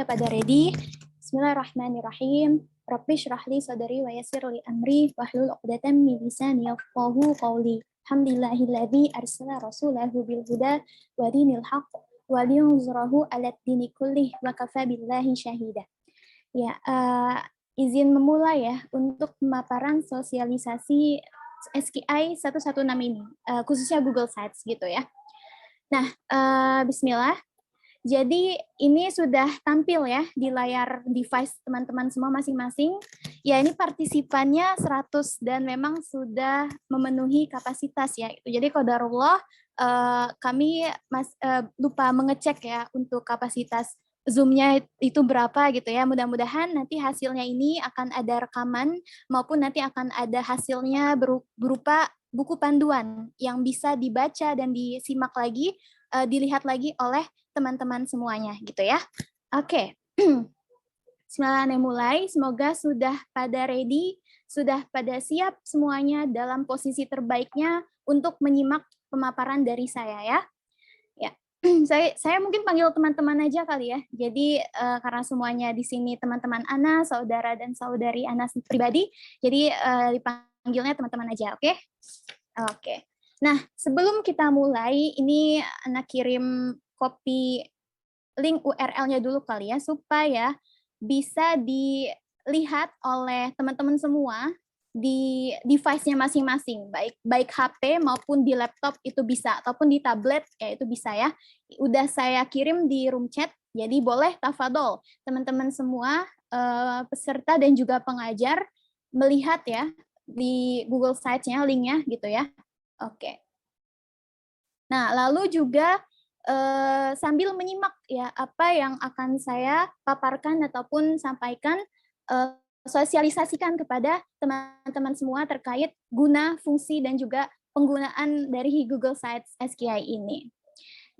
pada ready? Bismillahirrahmanirrahim. Rabbi shrah li sadri wa yassir li amri wahlul 'uqdatam min lisani yafqahu qawli. Alhamdulillahilladzi arsala rasulahu bil huda wa dinil haqq wa liyunzirahu 'ala dini kullih wa kafa billahi syahida. Ya, izin memulai ya untuk pemaparan sosialisasi SKI 116 ini, khususnya Google Sites gitu ya. Nah, bismillah. Jadi ini sudah tampil ya di layar device teman-teman semua masing-masing. Ya ini partisipannya 100 dan memang sudah memenuhi kapasitas ya. Jadi qadarullah kami lupa mengecek ya untuk kapasitas Zoom-nya itu berapa gitu ya. Mudah-mudahan nanti hasilnya ini akan ada rekaman maupun nanti akan ada hasilnya berupa buku panduan yang bisa dibaca dan disimak lagi, dilihat lagi oleh teman-teman semuanya gitu ya. Oke. Bismillah mulai. Semoga sudah pada ready, sudah pada siap semuanya dalam posisi terbaiknya untuk menyimak pemaparan dari saya ya. Ya. Saya mungkin panggil teman-teman aja kali ya. Jadi karena semuanya di sini teman-teman Ana, saudara dan saudari Ana pribadi, jadi dipanggilnya teman-teman aja, oke? Oke. Nah, sebelum kita mulai, ini Ana kirim copy link URL-nya dulu kali ya, supaya bisa dilihat oleh teman-teman semua di device-nya masing-masing, baik HP maupun di laptop itu bisa, ataupun di tablet ya itu bisa ya. Udah saya kirim di room chat, jadi boleh tafadhol teman-teman semua peserta dan juga pengajar melihat ya di Google Sites-nya linknya gitu ya. Oke. Nah, lalu juga sambil menyimak ya apa yang akan saya paparkan ataupun sampaikan, sosialisasikan kepada teman-teman semua terkait guna, fungsi, dan juga penggunaan dari Google Sites SKI ini.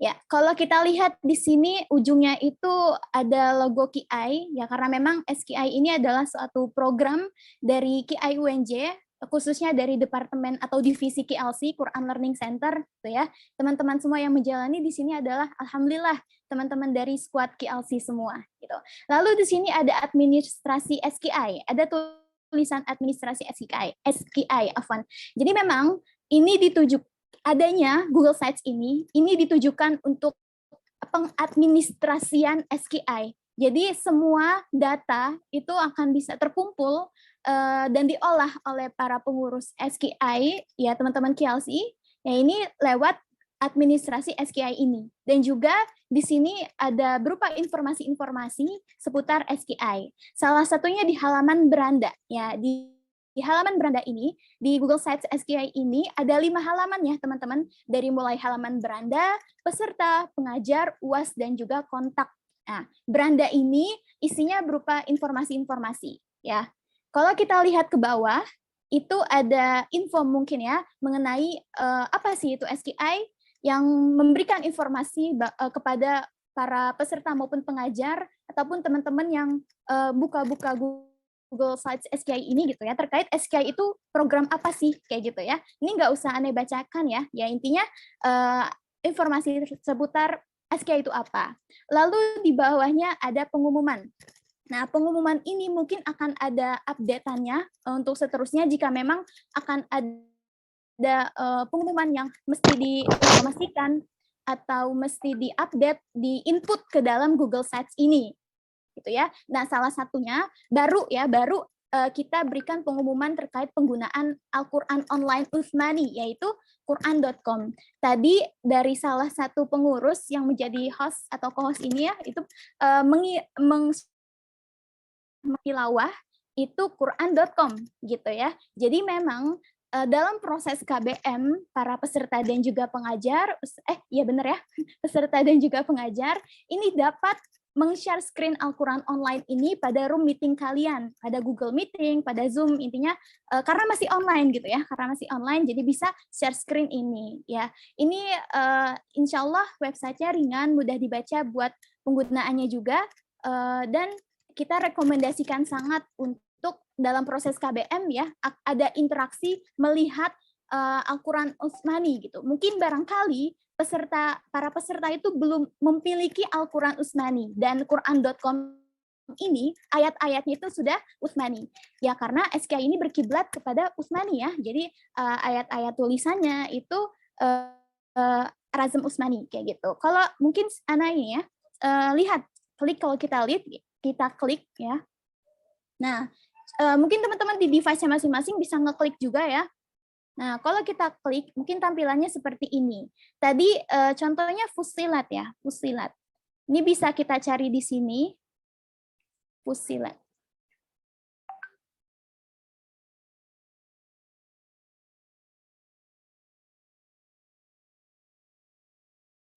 Ya, kalau kita lihat di sini ujungnya itu ada logo KI, ya karena memang SKI ini adalah suatu program dari KI UNJ, khususnya dari Departemen atau Divisi KLC, Quran Learning Center, gitu ya. Teman-teman semua yang menjalani di sini adalah alhamdulillah teman-teman dari squad KLC semua, gitu. Lalu di sini ada administrasi SKI, ada tulisan administrasi SKI, afwan. Jadi memang ini adanya Google Sites ini ditujukan untuk pengadministrasian SKI. Jadi semua data itu akan bisa terkumpul dan diolah oleh para pengurus SKI, ya teman-teman KLC, ya ini lewat administrasi SKI ini. Dan juga di sini ada berupa informasi-informasi seputar SKI. Salah satunya di halaman beranda, ya di halaman beranda ini, di Google Sites SKI ini ada 5 halaman ya teman-teman, dari mulai halaman beranda, peserta, pengajar, UAS, dan juga kontak. Nah, beranda ini isinya berupa informasi-informasi ya. Kalau kita lihat ke bawah, itu ada info mungkin ya mengenai apa sih itu SKI, yang memberikan informasi kepada para peserta maupun pengajar ataupun teman-teman yang buka-buka Google Sites SKI ini gitu ya, terkait SKI itu program apa sih kayak gitu ya. Ini nggak usah aneh bacakan ya, ya intinya informasi seputar SKI itu apa. Lalu di bawahnya ada pengumuman. Nah, pengumuman ini mungkin akan ada update-annya untuk seterusnya jika memang akan ada pengumuman yang mesti diinformasikan atau mesti diupdate, di-input ke dalam Google Sites ini. Gitu ya. Nah, salah satunya baru kita berikan pengumuman terkait penggunaan Al-Quran Online Utsmani, yaitu Quran.com. Tadi dari salah satu pengurus yang menjadi host atau co-host ini ya, itu tilawah itu Quran.com gitu ya. Jadi memang dalam proses KBM para peserta dan juga pengajar, peserta dan juga pengajar ini dapat meng-share screen Al-Quran online ini pada room meeting kalian, pada Google Meeting, pada Zoom, intinya karena masih online gitu ya, karena masih online jadi bisa share screen ini ya. Ini insya Allah websitenya ringan, mudah dibaca buat penggunaannya juga, dan kita rekomendasikan sangat untuk dalam proses KBM ya, ada interaksi melihat Al-Quran Utsmani gitu. Mungkin barangkali para peserta itu belum memiliki Al-Quran Utsmani dan Quran.com ini ayat-ayatnya itu sudah Utsmani. Ya karena SKI ini berkiblat kepada Utsmani ya. Jadi ayat-ayat tulisannya itu Razm Utsmani kayak gitu. Kalau mungkin Ana ini ya lihat kalau kita klik ya. Nah, mungkin teman-teman di device-nya masing-masing bisa ngeklik juga ya. Nah, kalau kita klik, mungkin tampilannya seperti ini. Tadi contohnya Fussilat ya, Fussilat. Ini bisa kita cari di sini. Fussilat.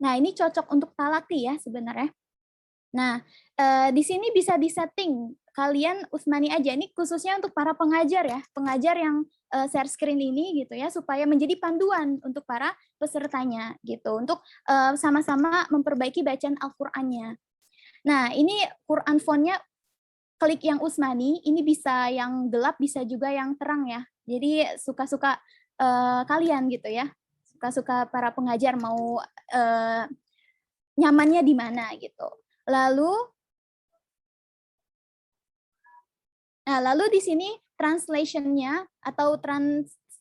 Nah, ini cocok untuk talaki ya sebenarnya. Nah, di sini bisa disetting kalian Utsmani aja. Ini khususnya untuk para pengajar ya, pengajar yang share screen ini gitu ya, supaya menjadi panduan untuk para pesertanya gitu, untuk sama-sama memperbaiki bacaan Al-Qur'annya. Nah, ini Quran fontnya klik yang Utsmani, ini bisa yang gelap, bisa juga yang terang ya. Jadi suka-suka kalian gitu ya. Suka-suka para pengajar mau nyamannya di mana gitu. Lalu di sini translation-nya atau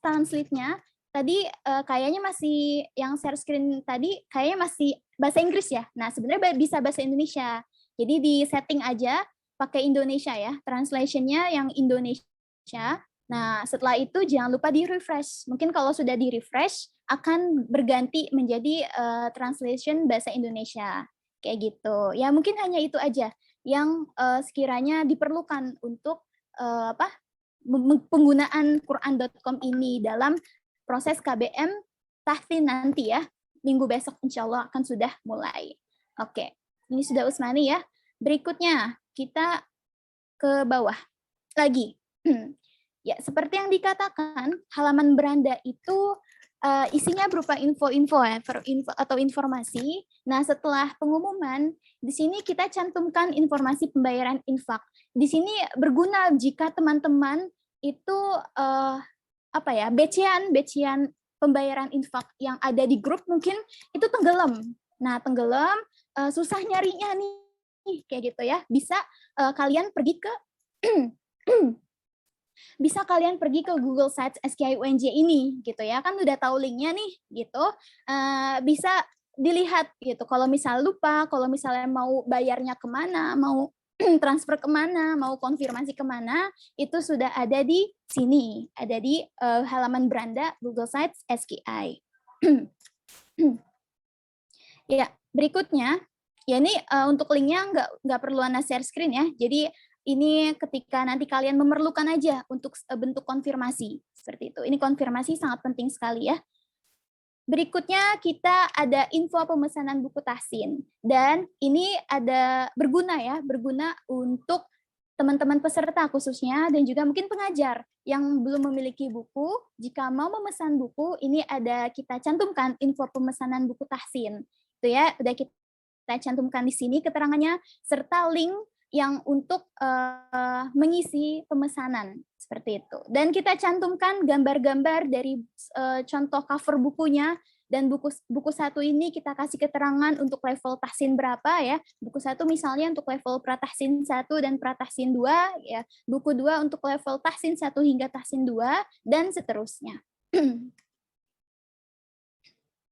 translate-nya tadi kayaknya masih yang share screen tadi kayaknya masih bahasa Inggris ya. Nah, sebenarnya bisa bahasa Indonesia. Jadi di setting aja pakai Indonesia ya, translation-nya yang Indonesia. Nah, setelah itu jangan lupa di-refresh. Mungkin kalau sudah di-refresh akan berganti menjadi translation bahasa Indonesia. Kayak gitu. Ya, mungkin hanya itu aja yang sekiranya diperlukan untuk penggunaan Quran.com ini dalam proses KBM tahsin nanti ya. Minggu besok insya Allah akan sudah mulai. Oke, ini sudah Utsmani ya. Berikutnya kita ke bawah lagi. Ya, seperti yang dikatakan, halaman beranda itu isinya berupa info-info ya, atau informasi. Nah, setelah pengumuman, di sini kita cantumkan informasi pembayaran infak. Di sini berguna jika teman-teman itu becian pembayaran infak yang ada di grup mungkin itu tenggelam. Nah, tenggelam, susah nyarinya nih, kayak gitu ya. Bisa kalian pergi ke bisa kalian pergi ke Google Sites SKIUNJ ini gitu ya, kan udah tahu linknya nih gitu, bisa dilihat gitu. Kalau misal lupa, kalau misalnya mau bayarnya kemana, mau transfer kemana, mau konfirmasi kemana, itu sudah ada di sini, ada di halaman beranda Google Sites SKI. Ya, berikutnya, ya ini untuk linknya nggak perlu Anda share screen ya, jadi ini ketika nanti kalian memerlukan aja untuk bentuk konfirmasi seperti itu. Ini konfirmasi sangat penting sekali ya. Berikutnya kita ada info pemesanan buku tahsin dan ini ada berguna untuk teman-teman peserta khususnya dan juga mungkin pengajar yang belum memiliki buku. Jika mau memesan buku, ini ada kita cantumkan info pemesanan buku tahsin. Itu ya, udah kita cantumkan di sini keterangannya serta link yang untuk mengisi pemesanan seperti itu. Dan kita cantumkan gambar-gambar dari contoh cover bukunya, dan buku satu ini kita kasih keterangan untuk level tahsin berapa ya. Buku satu misalnya untuk level pratahsin 1 dan pratahsin 2 ya. Buku 2 untuk level tahsin 1 hingga tahsin 2 dan seterusnya.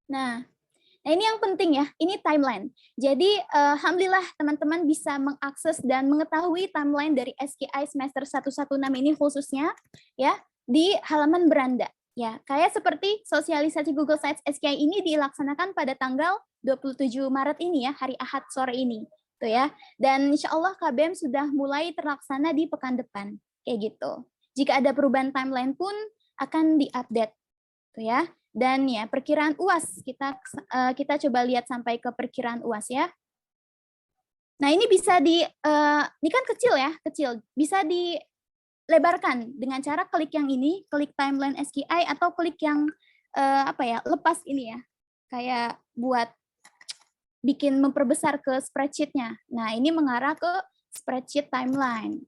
Nah, ini yang penting ya, ini timeline. Jadi alhamdulillah teman-teman bisa mengakses dan mengetahui timeline dari SKI semester 116 ini khususnya ya di halaman beranda. Ya, kayak seperti sosialisasi Google Sites SKI ini dilaksanakan pada tanggal 27 Maret ini ya, hari Ahad sore ini. Tuh ya. Dan insya Allah KBM sudah mulai terlaksana di pekan depan. Kayak gitu. Jika ada perubahan timeline pun akan diupdate. Tuh ya. Dan ya perkiraan UAS kita coba lihat sampai ke perkiraan UAS ya. Nah ini bisa ini kan kecil ya, kecil, bisa dilebarkan dengan cara klik yang ini, klik timeline SKI atau klik yang lepas ini ya, kayak buat bikin memperbesar ke spreadsheet-nya. Nah ini mengarah ke spreadsheet timeline.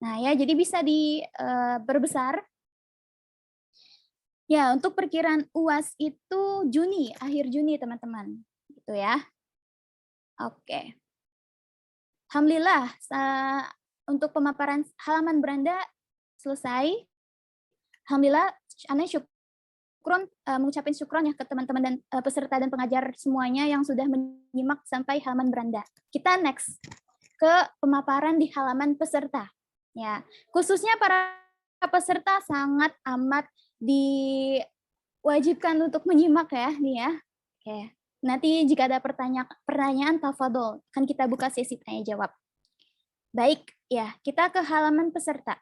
Nah ya jadi bisa diperbesar. Ya, untuk perkiraan UAS itu akhir Juni teman-teman. Gitu ya. Oke. Alhamdulillah, untuk pemaparan halaman beranda selesai. Alhamdulillah, Ana mengucapkan syukron ya ke teman-teman dan peserta dan pengajar semuanya yang sudah menyimak sampai halaman beranda. Kita next ke pemaparan di halaman peserta. Ya, khususnya para peserta sangat amat diwajibkan untuk menyimak ya, nih ya. Oke. Nanti jika ada pertanyaan tafadhol, kan kita buka sesi tanya jawab. Baik, ya, kita ke halaman peserta.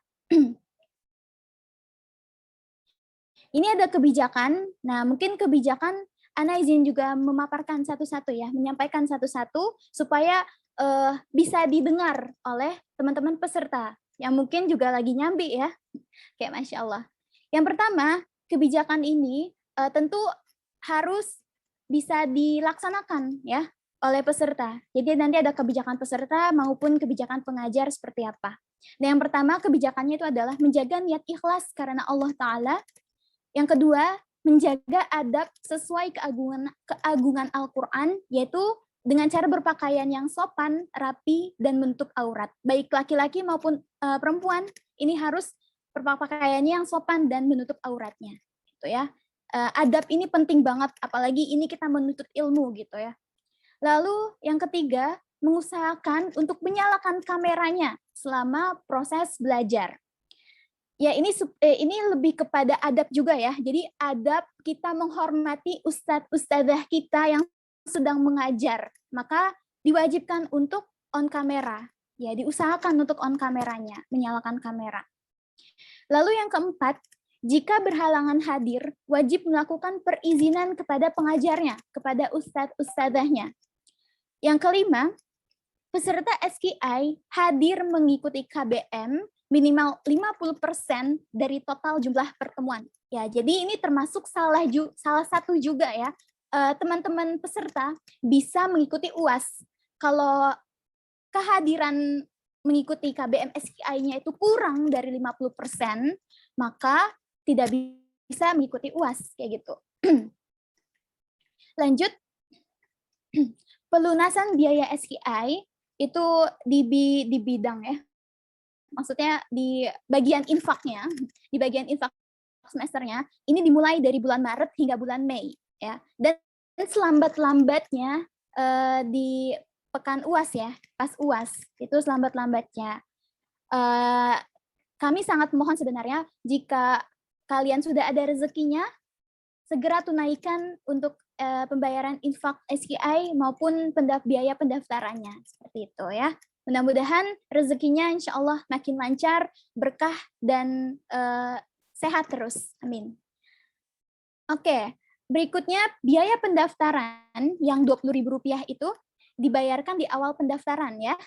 Ini ada kebijakan. Nah, mungkin kebijakan Ana izin juga memaparkan satu-satu ya, menyampaikan satu-satu supaya bisa didengar oleh teman-teman peserta yang mungkin juga lagi nyambi ya. Kayak Masya Allah. Yang pertama, kebijakan ini tentu harus bisa dilaksanakan ya oleh peserta. Jadi nanti ada kebijakan peserta maupun kebijakan pengajar seperti apa. Nah, yang pertama kebijakannya itu adalah menjaga niat ikhlas karena Allah Ta'ala. Yang kedua, menjaga adab sesuai keagungan Al-Quran, yaitu dengan cara berpakaian yang sopan, rapi, dan menutup aurat. Baik laki-laki maupun perempuan, ini harus berpakaiannya yang sopan dan menutup auratnya. Gitu ya. Adab ini penting banget, apalagi ini kita menuntut ilmu gitu ya. Lalu yang ketiga, mengusahakan untuk menyalakan kameranya selama proses belajar. Ya, ini lebih kepada adab juga ya. Jadi adab kita menghormati ustadz-ustadzah kita yang sedang mengajar. Maka diwajibkan untuk on kamera. Ya, diusahakan untuk on kameranya, menyalakan kamera. Lalu yang keempat, jika berhalangan hadir, wajib melakukan perizinan kepada pengajarnya, kepada ustadz-ustadzahnya. Yang kelima, peserta SKI hadir mengikuti KBM minimal 50% dari total jumlah pertemuan. Ya, jadi ini termasuk salah satu juga ya. Teman-teman peserta bisa mengikuti UAS. Kalau kehadiran mengikuti KBM SKI-nya itu kurang dari 50%, maka tidak bisa mengikuti UAS kayak gitu. Lanjut, pelunasan biaya SKI itu di bidang ya. Maksudnya di bagian infaknya, di bagian infak semesternya, ini dimulai dari bulan Maret hingga bulan Mei ya. Dan selambat-lambatnya di pekan UAS ya, pas UAS itu selambat-lambatnya. Kami sangat mohon sebenarnya jika kalian sudah ada rezekinya, segera tunaikan untuk pembayaran infak SKI maupun biaya pendaftarannya seperti itu ya. Mudah-mudahan rezekinya insya Allah makin lancar, berkah, dan sehat terus. Amin. Oke, berikutnya biaya pendaftaran yang Rp20.000 itu dibayarkan di awal pendaftaran ya.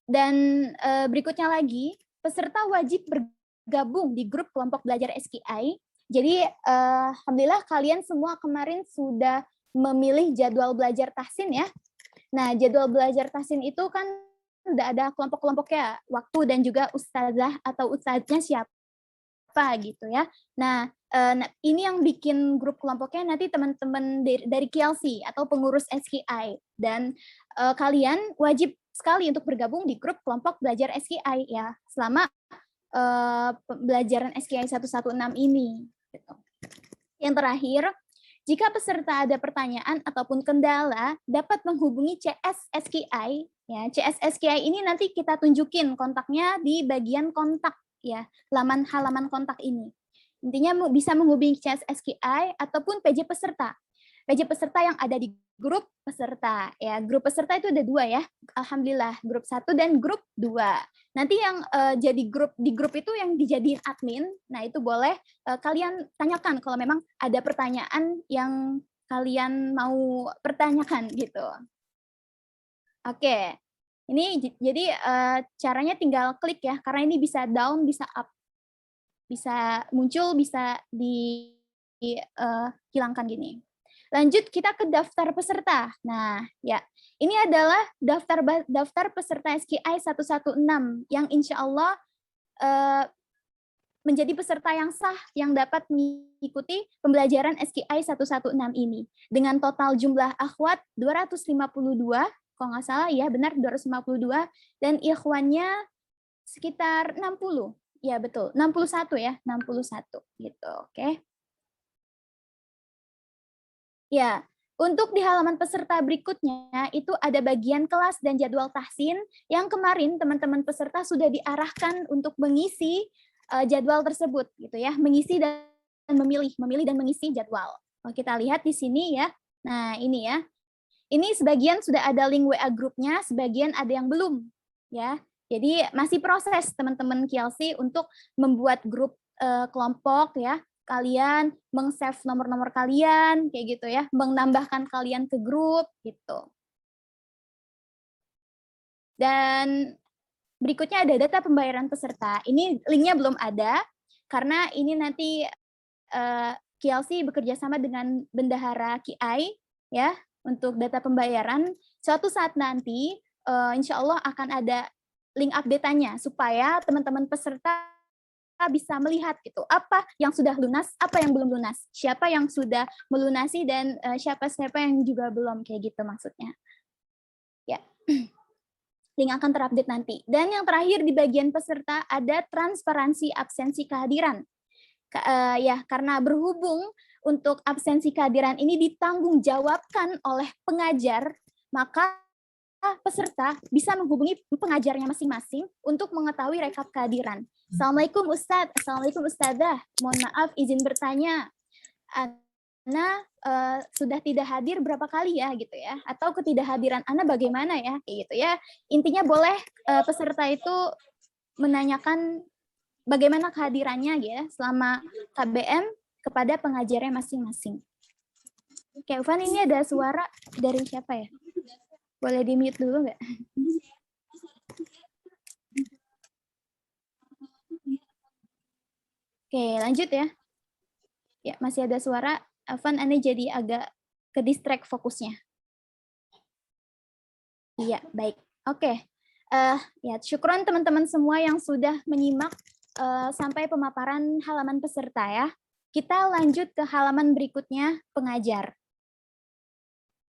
Dan berikutnya lagi, peserta wajib bergabung di grup kelompok belajar SKI. Jadi alhamdulillah kalian semua kemarin sudah memilih jadwal belajar tahsin ya. Nah, jadwal belajar tahsin itu kan udah ada kelompok-kelompoknya, waktu dan juga ustazah atau ustadznya siapa gitu ya. Nah, ini yang bikin grup kelompoknya nanti teman-teman dari KLC atau pengurus SKI. Dan kalian wajib sekali untuk bergabung di grup kelompok belajar SKI ya, selama pembelajaran SKI 116 ini. Gitu. Yang terakhir, jika peserta ada pertanyaan ataupun kendala, dapat menghubungi CS SKI. Ya, CS SKI ini nanti kita tunjukin kontaknya di bagian kontak ya, halaman kontak ini. Intinya bisa menghubungi CS SKI ataupun PJ peserta. PJ peserta yang ada di grup peserta ya. Grup peserta itu ada 2 ya. Alhamdulillah, grup 1 dan grup 2. Nanti yang jadi di grup itu yang dijadiin admin, nah itu boleh kalian tanyakan kalau memang ada pertanyaan yang kalian mau pertanyakan gitu. Oke. Ini jadi caranya tinggal klik ya, karena ini bisa down, bisa up. Bisa muncul, bisa dihilangkan gini. Lanjut kita ke daftar peserta. Nah, ya. Ini adalah daftar peserta SKI 116 yang insya Allah menjadi peserta yang sah yang dapat mengikuti pembelajaran SKI 116 ini. Dengan total jumlah akhwat 252 Kalau nggak salah ya benar 252 dan ikhwannya sekitar 60. Ya betul, 61 ya, 61 gitu. Oke. Ya, untuk di halaman peserta berikutnya itu ada bagian kelas dan jadwal tahsin yang kemarin teman-teman peserta sudah diarahkan untuk mengisi jadwal tersebut gitu ya, mengisi dan memilih dan mengisi jadwal. Kita lihat di sini ya. Nah, ini ya. Ini sebagian sudah ada link WA grupnya, sebagian ada yang belum, ya. Jadi masih proses teman-teman KLC untuk membuat grup kelompok ya. Kalian meng-save nomor-nomor kalian kayak gitu ya, menambahkan kalian ke grup gitu. Dan berikutnya ada data pembayaran peserta. Ini linknya belum ada karena ini nanti KLC bekerja sama dengan Bendahara KI ya untuk data pembayaran. Suatu saat nanti insya Allah akan ada link update-nya supaya teman-teman peserta bisa melihat gitu apa yang sudah lunas, apa yang belum lunas, siapa yang sudah melunasi dan siapa-siapa yang juga belum, kayak gitu maksudnya. Ya. Link akan terupdate nanti. Dan yang terakhir di bagian peserta ada transparansi absensi kehadiran. Ya, karena berhubung untuk absensi kehadiran ini ditanggungjawabkan oleh pengajar, maka peserta bisa menghubungi pengajarnya masing-masing untuk mengetahui rekap kehadiran. Assalamualaikum Ustadz, Assalamualaikum Ustadzah, mohon maaf izin bertanya, Ana sudah tidak hadir berapa kali ya gitu ya, atau ketidakhadiran Ana bagaimana ya, kayak gitu ya. Intinya boleh peserta itu menanyakan bagaimana kehadirannya ya selama KBM kepada pengajarnya masing-masing. Oke, Ufan, ini ada suara dari siapa ya? Boleh di-mute dulu nggak? Oke, lanjut ya. Ya, masih ada suara. Ufan, Anda jadi agak ke distract fokusnya. Iya, baik. Oke. Ya, syukron teman-teman semua yang sudah menyimak sampai pemaparan halaman peserta ya. Kita lanjut ke halaman berikutnya, pengajar.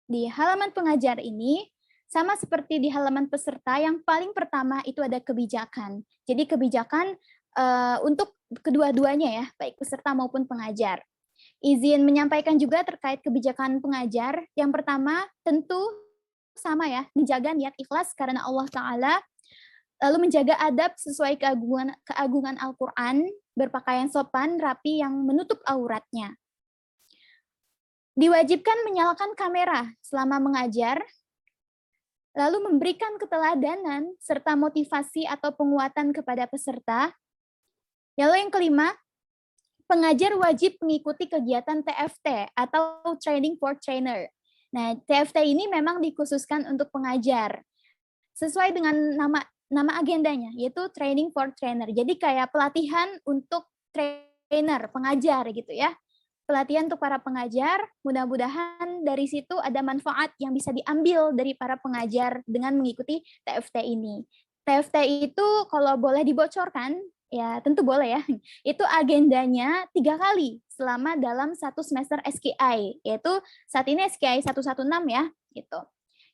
Di halaman pengajar ini, sama seperti di halaman peserta, yang paling pertama itu ada kebijakan. Jadi kebijakan untuk kedua-duanya ya, baik peserta maupun pengajar. Izin menyampaikan juga terkait kebijakan pengajar. Yang pertama, tentu sama ya, menjaga niat ikhlas karena Allah Ta'ala, lalu menjaga adab sesuai keagungan Al-Quran, berpakaian sopan, rapi yang menutup auratnya. Diwajibkan menyalakan kamera selama mengajar, lalu memberikan keteladanan serta motivasi atau penguatan kepada peserta. Lalu yang kelima, pengajar wajib mengikuti kegiatan TFT atau Training for Trainer. Nah, TFT ini memang dikhususkan untuk pengajar. Sesuai dengan nama agendanya, yaitu Training for Trainer. Jadi kayak pelatihan untuk trainer, pengajar gitu ya. Pelatihan untuk para pengajar, mudah-mudahan dari situ ada manfaat yang bisa diambil dari para pengajar dengan mengikuti TFT ini. TFT itu kalau boleh dibocorkan, ya tentu boleh ya, itu agendanya 3 kali selama dalam 1 semester SKI, yaitu saat ini SKI 116 ya, gitu.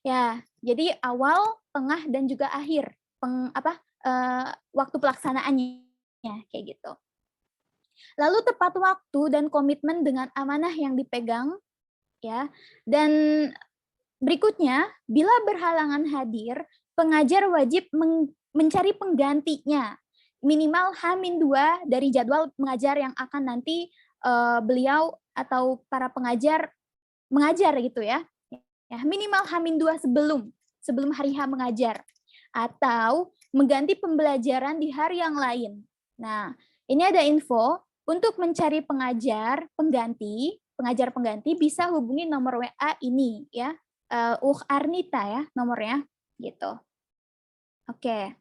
Ya, jadi awal, tengah, dan juga akhir waktu pelaksanaannya, kayak gitu. Lalu tepat waktu dan komitmen dengan amanah yang dipegang, ya. Dan berikutnya, bila berhalangan hadir, pengajar wajib mencari penggantinya, minimal H-2 dari jadwal mengajar yang akan nanti beliau atau para pengajar mengajar gitu ya. Ya, minimal H-2 sebelum hari H mengajar, atau mengganti pembelajaran di hari yang lain. Nah, ini ada info untuk mencari pengajar pengganti bisa hubungi nomor WA ini ya, Arnita ya nomornya gitu. Oke.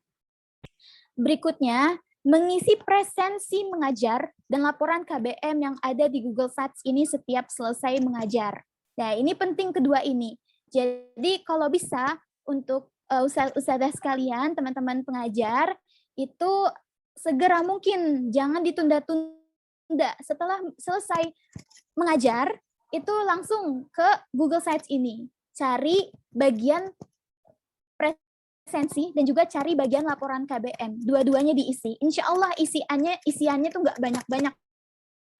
Berikutnya, mengisi presensi mengajar dan laporan KBM yang ada di Google Sites ini setiap selesai mengajar. Nah, ini penting kedua ini. Jadi kalau bisa untuk ustadzah sekalian, teman-teman pengajar, itu segera mungkin, jangan ditunda-tunda. Setelah selesai mengajar, itu langsung ke Google Sites ini. Cari bagian presensi dan juga cari bagian laporan KBM. Dua-duanya diisi. Insya Allah isiannya tuh nggak banyak-banyak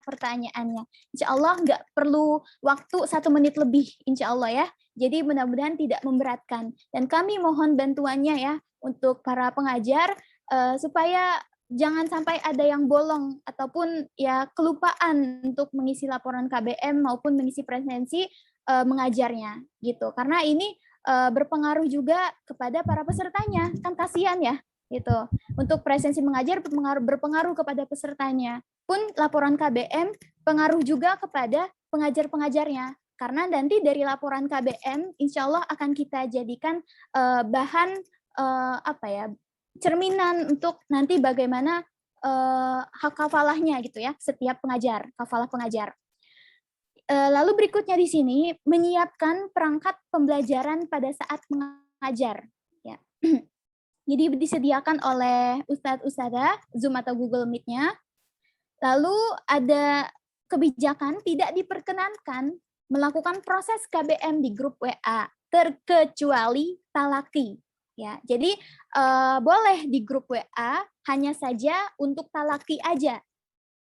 pertanyaannya. Insya Allah nggak perlu waktu 1 menit lebih, insya Allah ya. Jadi mudah-mudahan tidak memberatkan. Dan kami mohon bantuannya ya untuk para pengajar supaya jangan sampai ada yang bolong ataupun ya kelupaan untuk mengisi laporan KBM maupun mengisi presensi mengajarnya gitu. Karena ini berpengaruh juga kepada para pesertanya, kan kasihan ya gitu. Untuk presensi mengajar berpengaruh kepada pesertanya. Pun laporan KBM pengaruh juga kepada pengajar-pengajarnya. Karena nanti dari laporan KBM insya Allah akan kita jadikan bahan cerminan untuk nanti bagaimana hak kafalahnya gitu ya, setiap pengajar, kafalah pengajar. Lalu berikutnya di sini menyiapkan perangkat pembelajaran pada saat mengajar. Ya. Jadi disediakan oleh ustadz-ustadzah Zoom atau Google Meet-nya. Lalu ada kebijakan tidak diperkenankan melakukan proses KBM di grup WA terkecuali talaki. Ya, jadi boleh di grup WA hanya saja untuk talaki aja.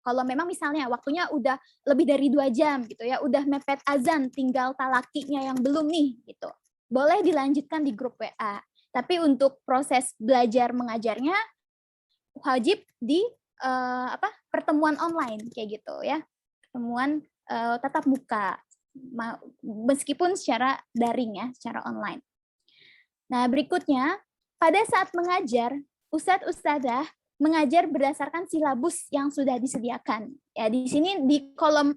Kalau memang misalnya waktunya udah lebih dari 2 jam gitu ya, udah mepet azan, tinggal talakinya yang belum nih gitu. Boleh dilanjutkan di grup WA. Tapi untuk proses belajar mengajarnya wajib di pertemuan online kayak gitu ya. Pertemuan tatap muka meskipun secara daring ya, secara online. Nah, berikutnya pada saat mengajar, ustadz-ustadzah mengajar berdasarkan silabus yang sudah disediakan. Ya, di sini di kolom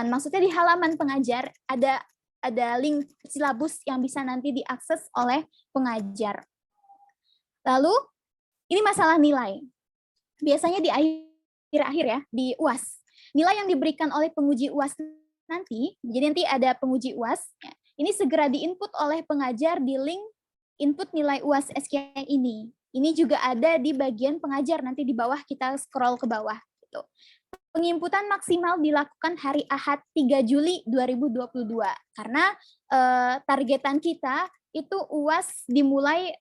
maksudnya di halaman pengajar ada link silabus yang bisa nanti diakses oleh pengajar. Lalu ini masalah nilai. Biasanya di akhir-akhir ya, di UAS. Nilai yang diberikan oleh penguji UAS nanti, jadi nanti ada penguji UAS, ya, ini segera diinput oleh pengajar di link input nilai UAS SKI ini. Ini juga ada di bagian pengajar, nanti di bawah kita scroll ke bawah. Gitu. Penginputan maksimal dilakukan hari Ahad 3 Juli 2022, karena targetan kita itu UAS dimulai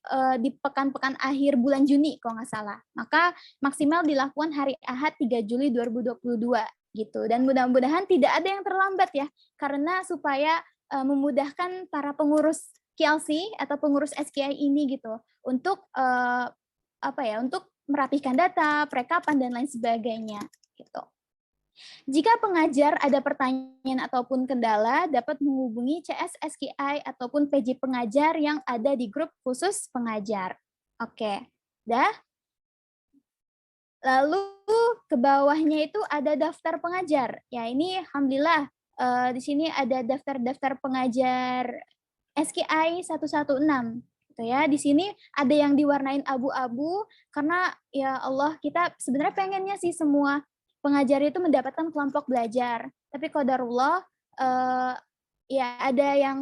di pekan-pekan akhir bulan Juni kalau nggak salah. Maka maksimal dilakukan hari Ahad 3 Juli 2022 gitu. Dan mudah-mudahan tidak ada yang terlambat ya, karena supaya memudahkan para pengurus KLC atau pengurus SKI ini gitu untuk untuk merapihkan data, perekapan dan lain sebagainya gitu. Jika pengajar ada pertanyaan ataupun kendala, dapat menghubungi CS SKI ataupun PJ pengajar yang ada di grup khusus pengajar. Oke, dah. Lalu ke bawahnya itu ada daftar pengajar. Ya, ini alhamdulillah di sini ada daftar-daftar pengajar SKI 116. Gitu ya. Di sini ada yang diwarnain abu-abu karena ya Allah, kita sebenarnya pengennya sih semua pengajar itu mendapatkan kelompok belajar. Tapi qadarullah ya ada yang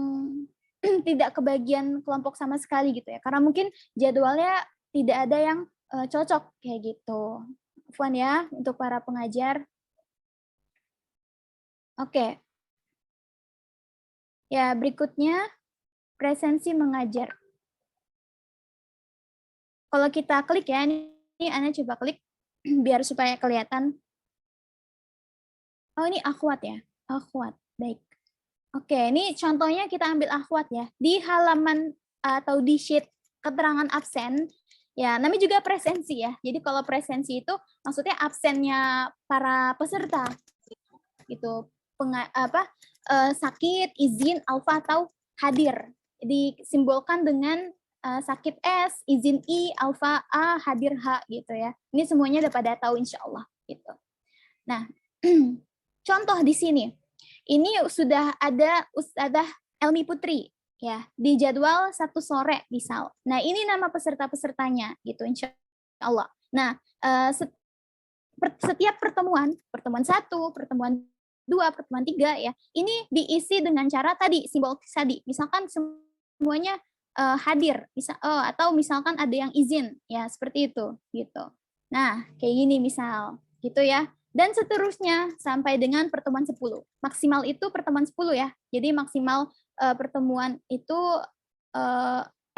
tidak kebagian kelompok sama sekali gitu ya. Karena mungkin jadwalnya tidak ada yang cocok kayak gitu. Afwan ya untuk para pengajar. Oke. Ya, berikutnya presensi mengajar. Kalau kita klik ya, ini Anda coba klik biar supaya kelihatan. Oh, ini akhwat ya? Akhwat, baik. Oke, ini contohnya kita ambil akhwat ya. Di halaman atau di sheet keterangan absen, ya namanya juga presensi ya. Jadi kalau presensi itu maksudnya absennya para peserta. Gitu. Sakit, izin, alfa, atau hadir. Disimbolkan dengan sakit S, izin I, alfa A, hadir H gitu ya. Ini semuanya udah pada tahu insya Allah gitu. Nah, contoh di sini, ini sudah ada Ustadzah Elmi Putri ya di jadwal 1 sore misal. Nah, ini nama peserta-pesertanya gitu insya Allah. Nah, setiap pertemuan 1, pertemuan 2, pertemuan 3 ya, ini diisi dengan cara tadi simbol tadi. Misalkan semuanya hadir, atau misalkan ada yang izin ya seperti itu gitu. Nah, kayak gini misal gitu ya. Dan seterusnya sampai dengan pertemuan 10. Maksimal itu pertemuan 10 ya. Jadi maksimal pertemuan itu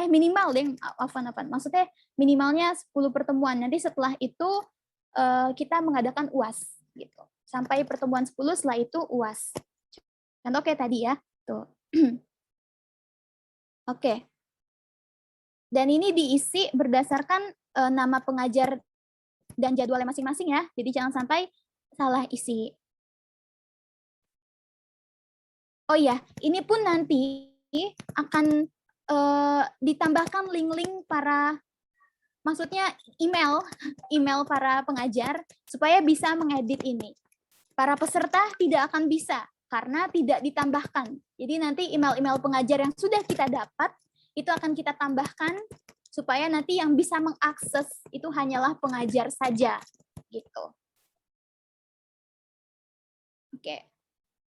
minimal deh, afan. Maksudnya minimalnya 10 pertemuan. Nanti setelah itu kita mengadakan UAS gitu. Sampai pertemuan 10, setelah itu UAS. Contoh kayak tadi ya. Tuh. Oke. Dan ini diisi berdasarkan nama pengajar dan jadwalnya masing-masing ya. Jadi jangan sampai salah isi. Oh iya, ini pun nanti akan ditambahkan link-link para, maksudnya email para pengajar supaya bisa mengedit ini. Para peserta tidak akan bisa karena tidak ditambahkan. Jadi nanti email-email pengajar yang sudah kita dapat itu akan kita tambahkan supaya nanti yang bisa mengakses itu hanyalah pengajar saja gitu. Oke.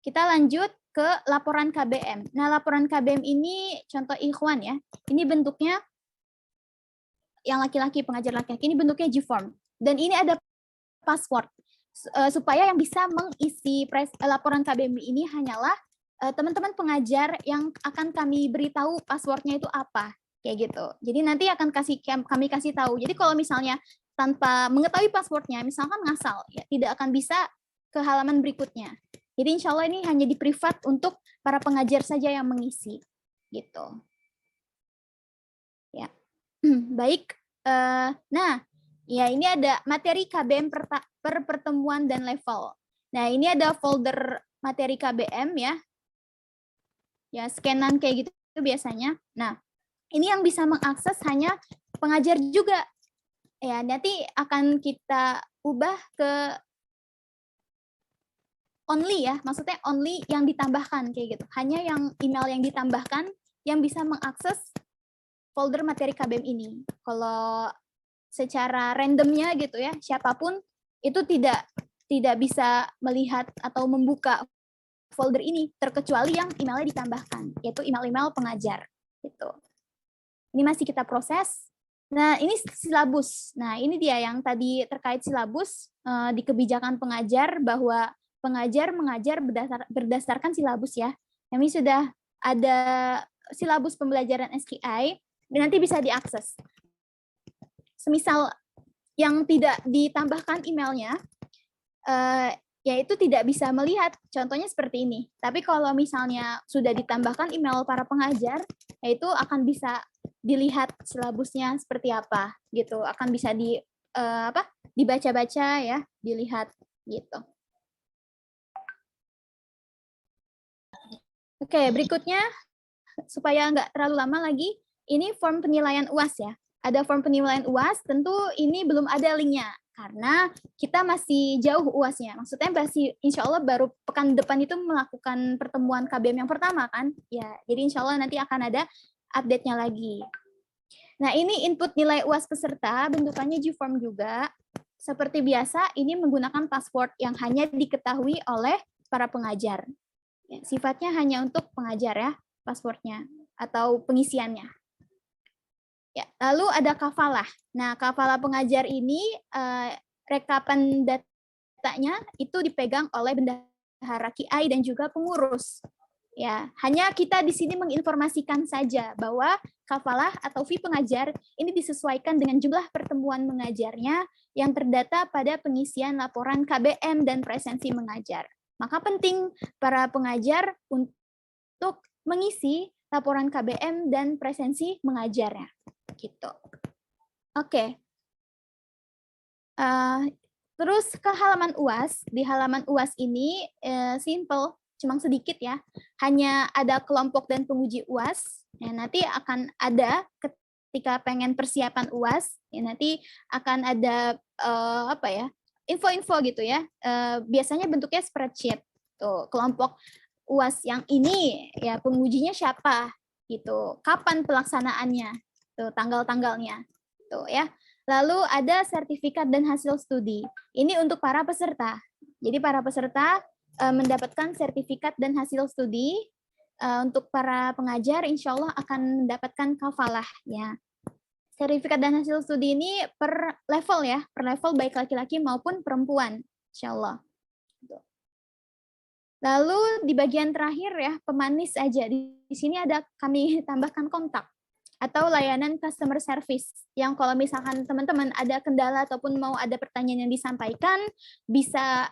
Kita lanjut ke laporan KBM. Nah, laporan KBM ini contoh ikhwan ya. Ini bentuknya yang laki-laki, pengajar laki-laki, ini bentuknya G-form. Dan ini ada password. Supaya yang bisa mengisi laporan KBM ini hanyalah teman-teman pengajar yang akan kami beritahu passwordnya itu apa. Kayak gitu. Jadi nanti akan kami kasih tahu. Jadi kalau misalnya tanpa mengetahui passwordnya, misalkan ngasal, ya tidak akan bisa ke halaman berikutnya. Jadi insya Allah ini hanya di privat untuk para pengajar saja yang mengisi, gitu. Ya, baik. Nah, ya ini ada materi KBM per pertemuan dan level. Nah, ini ada folder materi KBM ya, ya scanan kayak gitu biasanya. Nah, ini yang bisa mengakses hanya pengajar juga. Ya, nanti akan kita ubah ke only ya, maksudnya only yang ditambahkan kayak gitu. Hanya yang email yang ditambahkan yang bisa mengakses folder materi KBM ini. Kalau secara randomnya gitu ya, siapapun itu tidak bisa melihat atau membuka folder ini terkecuali yang emailnya ditambahkan, yaitu email-email pengajar gitu. Ini masih kita proses. Nah, ini silabus. Nah, ini dia yang tadi terkait silabus di kebijakan pengajar bahwa pengajar mengajar berdasarkan silabus ya. Kami sudah ada silabus pembelajaran SKI dan nanti bisa diakses. Semisal yang tidak ditambahkan emailnya, yaitu tidak bisa melihat. Contohnya seperti ini. Tapi kalau misalnya sudah ditambahkan email para pengajar, yaitu akan bisa dilihat silabusnya seperti apa gitu. Akan bisa dibaca-baca ya, dilihat gitu. Oke, berikutnya supaya nggak terlalu lama lagi, ini form penilaian UAS ya. Ada form penilaian UAS, tentu ini belum ada linknya karena kita masih jauh UASnya. Maksudnya masih insya Allah baru pekan depan itu melakukan pertemuan KBM yang pertama kan. Ya, jadi insya Allah nanti akan ada update-nya lagi. Nah, ini input nilai UAS peserta, bentukannya G-form juga. Seperti biasa, ini menggunakan password yang hanya diketahui oleh para pengajar. Ya, sifatnya hanya untuk pengajar ya, passwordnya atau pengisiannya. Ya, lalu ada kafalah. Nah, kafalah pengajar ini rekapan datanya itu dipegang oleh bendahara QI dan juga pengurus. Ya, hanya kita di sini menginformasikan saja bahwa kafalah atau fee pengajar ini disesuaikan dengan jumlah pertemuan mengajarnya yang terdata pada pengisian laporan KBM dan presensi mengajar. Maka penting para pengajar untuk mengisi laporan KBM dan presensi mengajarnya. Gitu. Oke. Terus ke halaman UAS. Di halaman UAS ini simple, cuma sedikit ya. Hanya ada kelompok dan penguji UAS. Ya, nanti akan ada ketika pengen persiapan UAS, ya nanti akan ada info-info gitu ya. Biasanya bentuknya spreadsheet. Tuh, kelompok UAS yang ini ya pengujinya siapa gitu. Kapan pelaksanaannya? Tuh, tanggal-tanggalnya. Tuh ya. Lalu ada sertifikat dan hasil studi. Ini untuk para peserta. Jadi para peserta mendapatkan sertifikat dan hasil studi. Untuk para pengajar insya Allah akan mendapatkan kafalah ya. Sertifikat dan hasil studi ini per level ya, per level baik laki-laki maupun perempuan, insya Allah. Lalu di bagian terakhir ya, pemanis aja. Di sini ada kami tambahkan kontak. atau layanan customer service yang kalau misalkan teman-teman ada kendala ataupun mau ada pertanyaan yang disampaikan bisa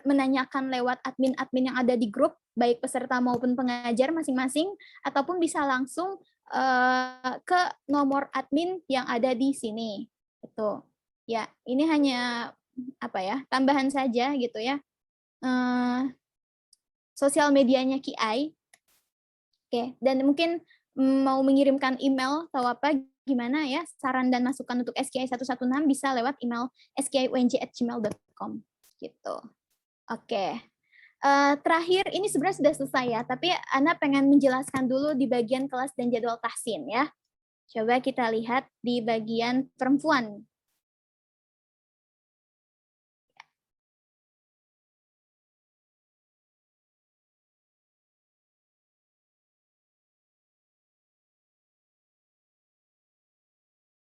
menanyakan lewat admin-admin yang ada di grup, baik peserta maupun pengajar masing-masing, ataupun bisa langsung ke nomor admin yang ada di sini. Itu ya, ini hanya apa ya, tambahan saja gitu ya. Sosial medianya KI. Oke, dan mungkin mau mengirimkan email atau apa gimana ya, saran dan masukan untuk SKI 116 bisa lewat email skiunj@gmail.com gitu. Oke. Terakhir ini sebenarnya sudah selesai ya, tapi Ana pengen menjelaskan dulu di bagian kelas dan jadwal tahsin ya. Coba kita lihat di bagian perempuan.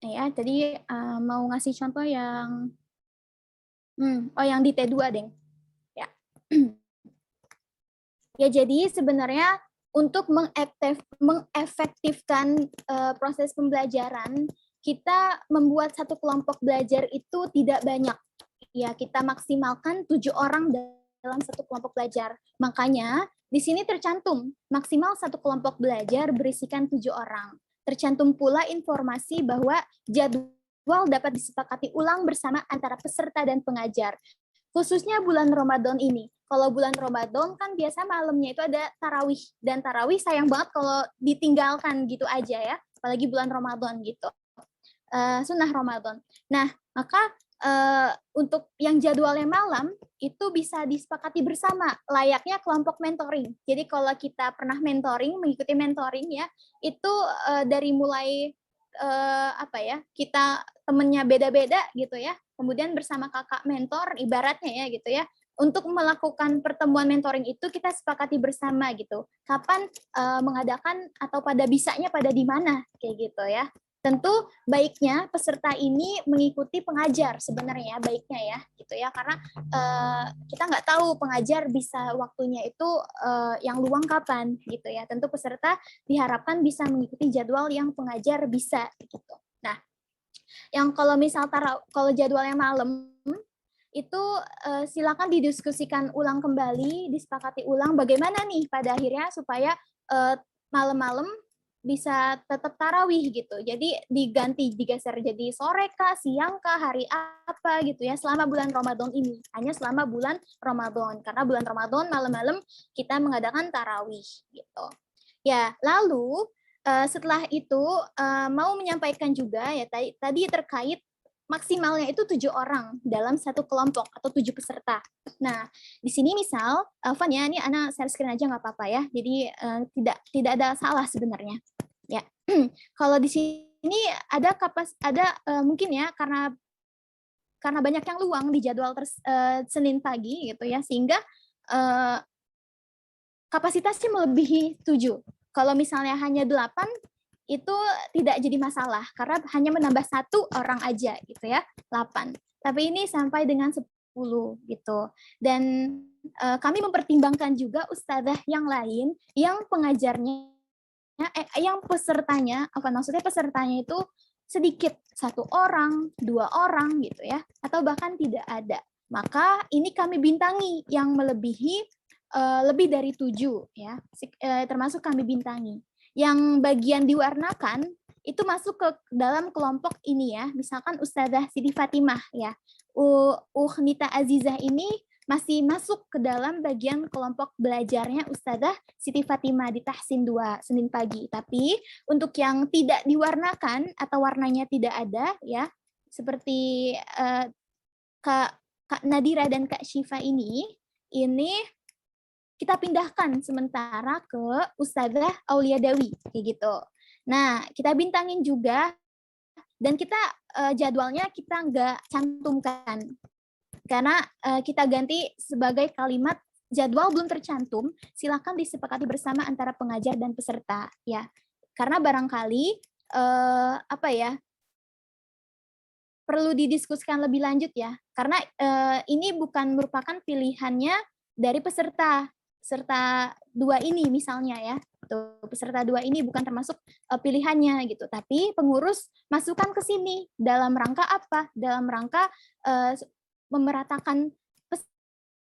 Ya, tadi mau ngasih contoh yang yang di T2 deh. Ya. Ya, jadi sebenarnya untuk mengefektifkan proses pembelajaran, kita membuat satu kelompok belajar itu tidak banyak. Ya, kita maksimalkan 7 orang dalam satu kelompok belajar. Makanya di sini tercantum maksimal satu kelompok belajar berisikan 7 orang. Tercantum pula informasi bahwa jadwal dapat disepakati ulang bersama antara peserta dan pengajar. Khususnya bulan Ramadan ini. Kalau bulan Ramadan kan biasa malamnya itu ada tarawih. Dan tarawih sayang banget kalau ditinggalkan gitu aja ya. Apalagi bulan Ramadan gitu. Sunnah Ramadan. Nah, maka untuk yang jadwalnya malam itu bisa disepakati bersama layaknya kelompok mentoring. Jadi kalau kita pernah mentoring, mengikuti mentoring ya, itu dari mulai kita temennya beda-beda gitu ya, kemudian bersama kakak mentor ibaratnya ya gitu ya, untuk melakukan pertemuan mentoring itu kita sepakati bersama gitu, kapan mengadakan atau pada bisanya pada di mana kayak gitu ya. Tentu baiknya peserta ini mengikuti pengajar sebenarnya baiknya ya gitu ya, karena kita nggak tahu pengajar bisa waktunya itu yang luang kapan gitu ya. Tentu peserta diharapkan bisa mengikuti jadwal yang pengajar bisa gitu. Nah, yang kalau misal kalau jadwalnya malam itu silakan didiskusikan ulang kembali, disepakati ulang bagaimana nih pada akhirnya supaya malam-malam bisa tetap tarawih gitu. Jadi digeser jadi sore kah, siang kah, hari apa gitu ya, selama bulan Ramadan ini. Hanya selama bulan Ramadan. Karena bulan Ramadan malam-malam kita mengadakan tarawih gitu. Ya, lalu setelah itu mau menyampaikan juga ya tadi terkait maksimalnya itu 7 orang dalam satu kelompok atau 7 peserta. Nah, di sini misal, Van ya, ini Ana share screen aja nggak apa-apa ya. Jadi tidak ada salah sebenarnya. Ya, kalau di sini ada mungkin ya karena banyak yang luang di jadwal Senin pagi gitu ya, sehingga kapasitasnya melebihi 7. Kalau misalnya hanya 8 itu tidak jadi masalah karena hanya menambah 1 orang aja gitu ya, 8. Tapi ini sampai dengan 10 gitu. Dan kami mempertimbangkan juga ustadzah yang lain yang pengajarnya yang pesertanya, maksudnya pesertanya itu sedikit, 1 orang, 2 orang gitu ya, atau bahkan tidak ada. Maka ini kami bintangi yang melebihi lebih dari 7 ya, termasuk kami bintangi. Yang bagian diwarnakan itu masuk ke dalam kelompok ini ya, misalkan Ustazah Siti Fatimah ya, Nita Azizah ini masih masuk ke dalam bagian kelompok belajarnya Ustazah Siti Fatimah di Tahsin 2 Senin pagi. Tapi untuk yang tidak diwarnakan atau warnanya tidak ada ya, seperti Kak Nadira dan Kak Syifa ini kita pindahkan sementara ke Ustazah Aulia Dawi kayak gitu. Nah, kita bintangin juga dan kita jadwalnya kita nggak cantumkan karena kita ganti sebagai kalimat jadwal belum tercantum, silakan disepakati bersama antara pengajar dan peserta ya. Karena barangkali perlu didiskusikan lebih lanjut ya. Karena ini bukan merupakan pilihannya dari peserta 2 ini misalnya ya. Tuh, peserta 2 ini bukan termasuk pilihannya gitu, tapi pengurus masukkan ke sini dalam rangka apa? Dalam rangka memeratakan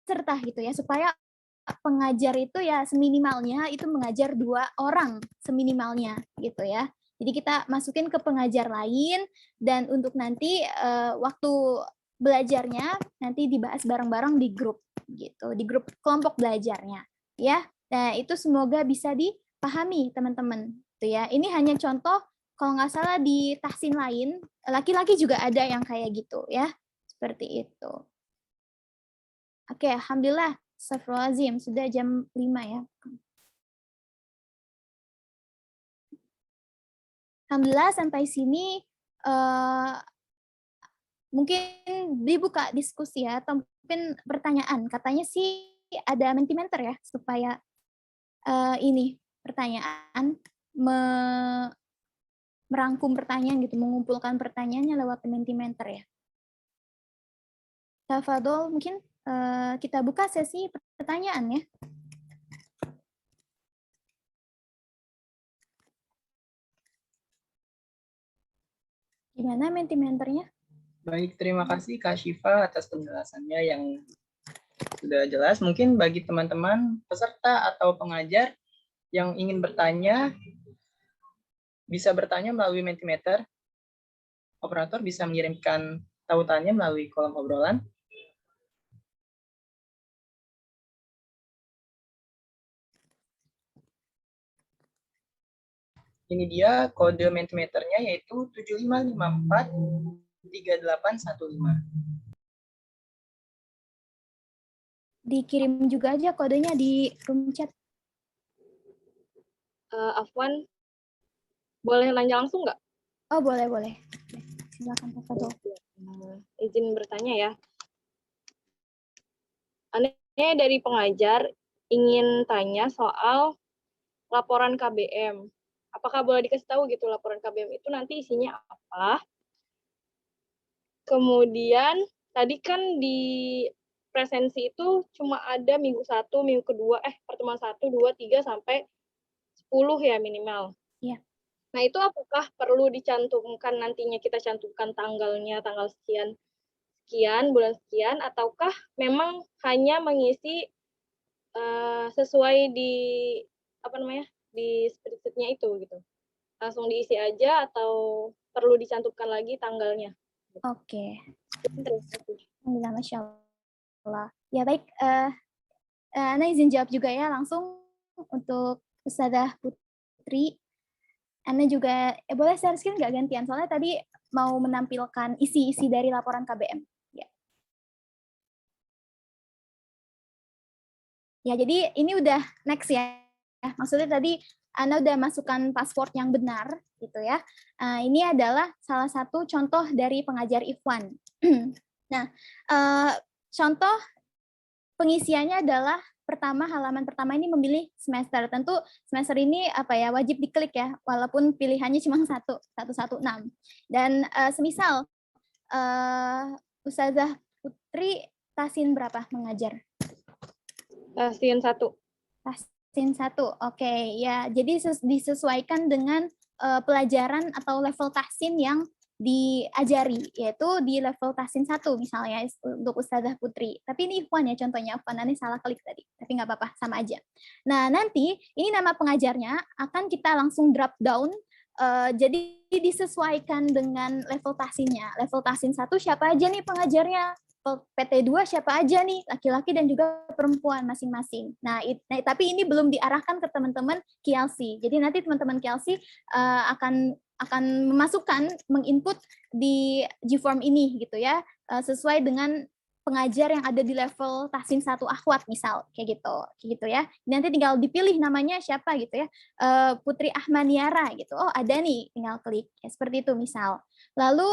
peserta gitu ya, supaya pengajar itu ya seminimalnya itu mengajar 2 orang seminimalnya gitu ya. Jadi kita masukin ke pengajar lain, dan untuk nanti waktu belajarnya nanti dibahas bareng-bareng di grup gitu, di grup kelompok belajarnya ya. Nah, itu semoga bisa dipahami teman-teman tuh ya. Ini hanya contoh, kalau nggak salah di tahsin lain laki-laki juga ada yang kayak gitu ya. Seperti itu. Oke, alhamdulillah. Astagfirullahaladzim, sudah jam 5 ya. Alhamdulillah sampai sini mungkin dibuka diskusi ya, atau mungkin pertanyaan. Katanya sih ada Mentimeter ya, supaya ini pertanyaan merangkum pertanyaan gitu, mengumpulkan pertanyaannya lewat Mentimeter ya. Tafadhol, mungkin kita buka sesi pertanyaan ya. Gimana Mentimeternya? Baik, terima kasih Kak Syifa atas penjelasannya yang sudah jelas. Mungkin bagi teman-teman peserta atau pengajar yang ingin bertanya, bisa bertanya melalui Mentimeter. Operator bisa mengirimkan tautannya melalui kolom obrolan. Ini dia kode Mentimeternya, yaitu 75543815. Dikirim juga aja kodenya di room chat. Afwan, boleh nanya langsung nggak? Oh, boleh. Silakan Tafadhol. Izin bertanya ya. Aneh dari pengajar ingin tanya soal laporan KBM. Apakah boleh dikasih tahu gitu laporan KBM itu nanti isinya apa? Kemudian tadi kan di presensi itu cuma ada minggu 1, minggu kedua, pertemuan 1, 2, 3 sampai 10 ya minimal. Iya. Nah, itu apakah perlu dicantumkan nantinya, kita cantumkan tanggalnya, tanggal sekian, bulan sekian, ataukah memang hanya mengisi sesuai di di spreadsheet-nya itu gitu. Langsung diisi aja atau perlu dicantumkan lagi tanggalnya? Oke. Terima kasih. Alhamdulillah, Masya Allah. Ya baik, Ana izin jawab juga ya langsung untuk Ustadzah Putri. Ana juga boleh share screen nggak gantian? Soalnya tadi mau menampilkan isi-isi dari laporan KBM. Ya, jadi ini udah next ya. Maksudnya tadi Ana udah masukkan password yang benar gitu ya. Ini adalah salah satu contoh dari pengajar Ikhwan. Nah, contoh pengisiannya adalah pertama, halaman pertama ini memilih semester. Tentu semester ini wajib diklik ya, walaupun pilihannya cuma 116. Dan semisal Ustazah Putri tahsin berapa mengajar? Tahsin 1. Tahsin 1, oke. Ya, jadi disesuaikan dengan pelajaran atau level tahsin yang diajari, yaitu di level tahsin 1 misalnya untuk Ustazah Putri. Tapi ini Ikhwan ya contohnya, Ikhwan ini salah klik tadi, tapi nggak apa-apa, sama aja. Nah, nanti ini nama pengajarnya akan kita langsung drop down, jadi disesuaikan dengan level tahsinnya. Level tahsin 1 siapa aja nih pengajarnya? PT2 siapa aja nih, laki-laki dan juga perempuan masing-masing. Nah, tapi ini belum diarahkan ke teman-teman KLC. Jadi nanti teman-teman KLC akan memasukkan, menginput di Gform ini gitu ya, sesuai dengan pengajar yang ada di level tahsin 1 akhwat misal, kayak gitu ya. Nanti tinggal dipilih namanya siapa gitu ya, Putri Ahmaniara gitu. Oh ada nih, tinggal klik. Ya, seperti itu misal. Lalu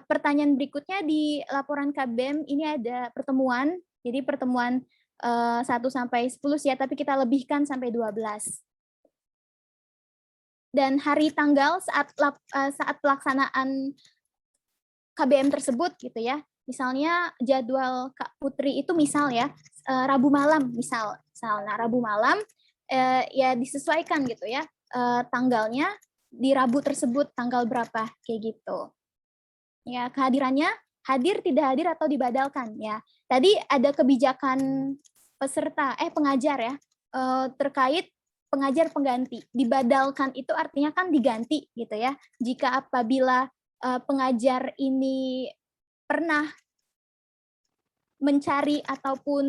pertanyaan berikutnya di laporan KBM ini ada pertemuan. Jadi pertemuan 1 sampai 10 ya, tapi kita lebihkan sampai 12. Dan hari tanggal saat pelaksanaan KBM tersebut gitu ya. Misalnya jadwal Kak Putri itu misal ya Rabu malam misal. Nah, Rabu malam ya disesuaikan gitu ya, tanggalnya di Rabu tersebut tanggal berapa kayak gitu. Ya, kehadirannya hadir, tidak hadir, atau dibadalkan ya. Tadi ada kebijakan pengajar ya, terkait pengajar pengganti. Dibadalkan itu artinya kan diganti gitu ya. Jika apabila pengajar ini pernah mencari ataupun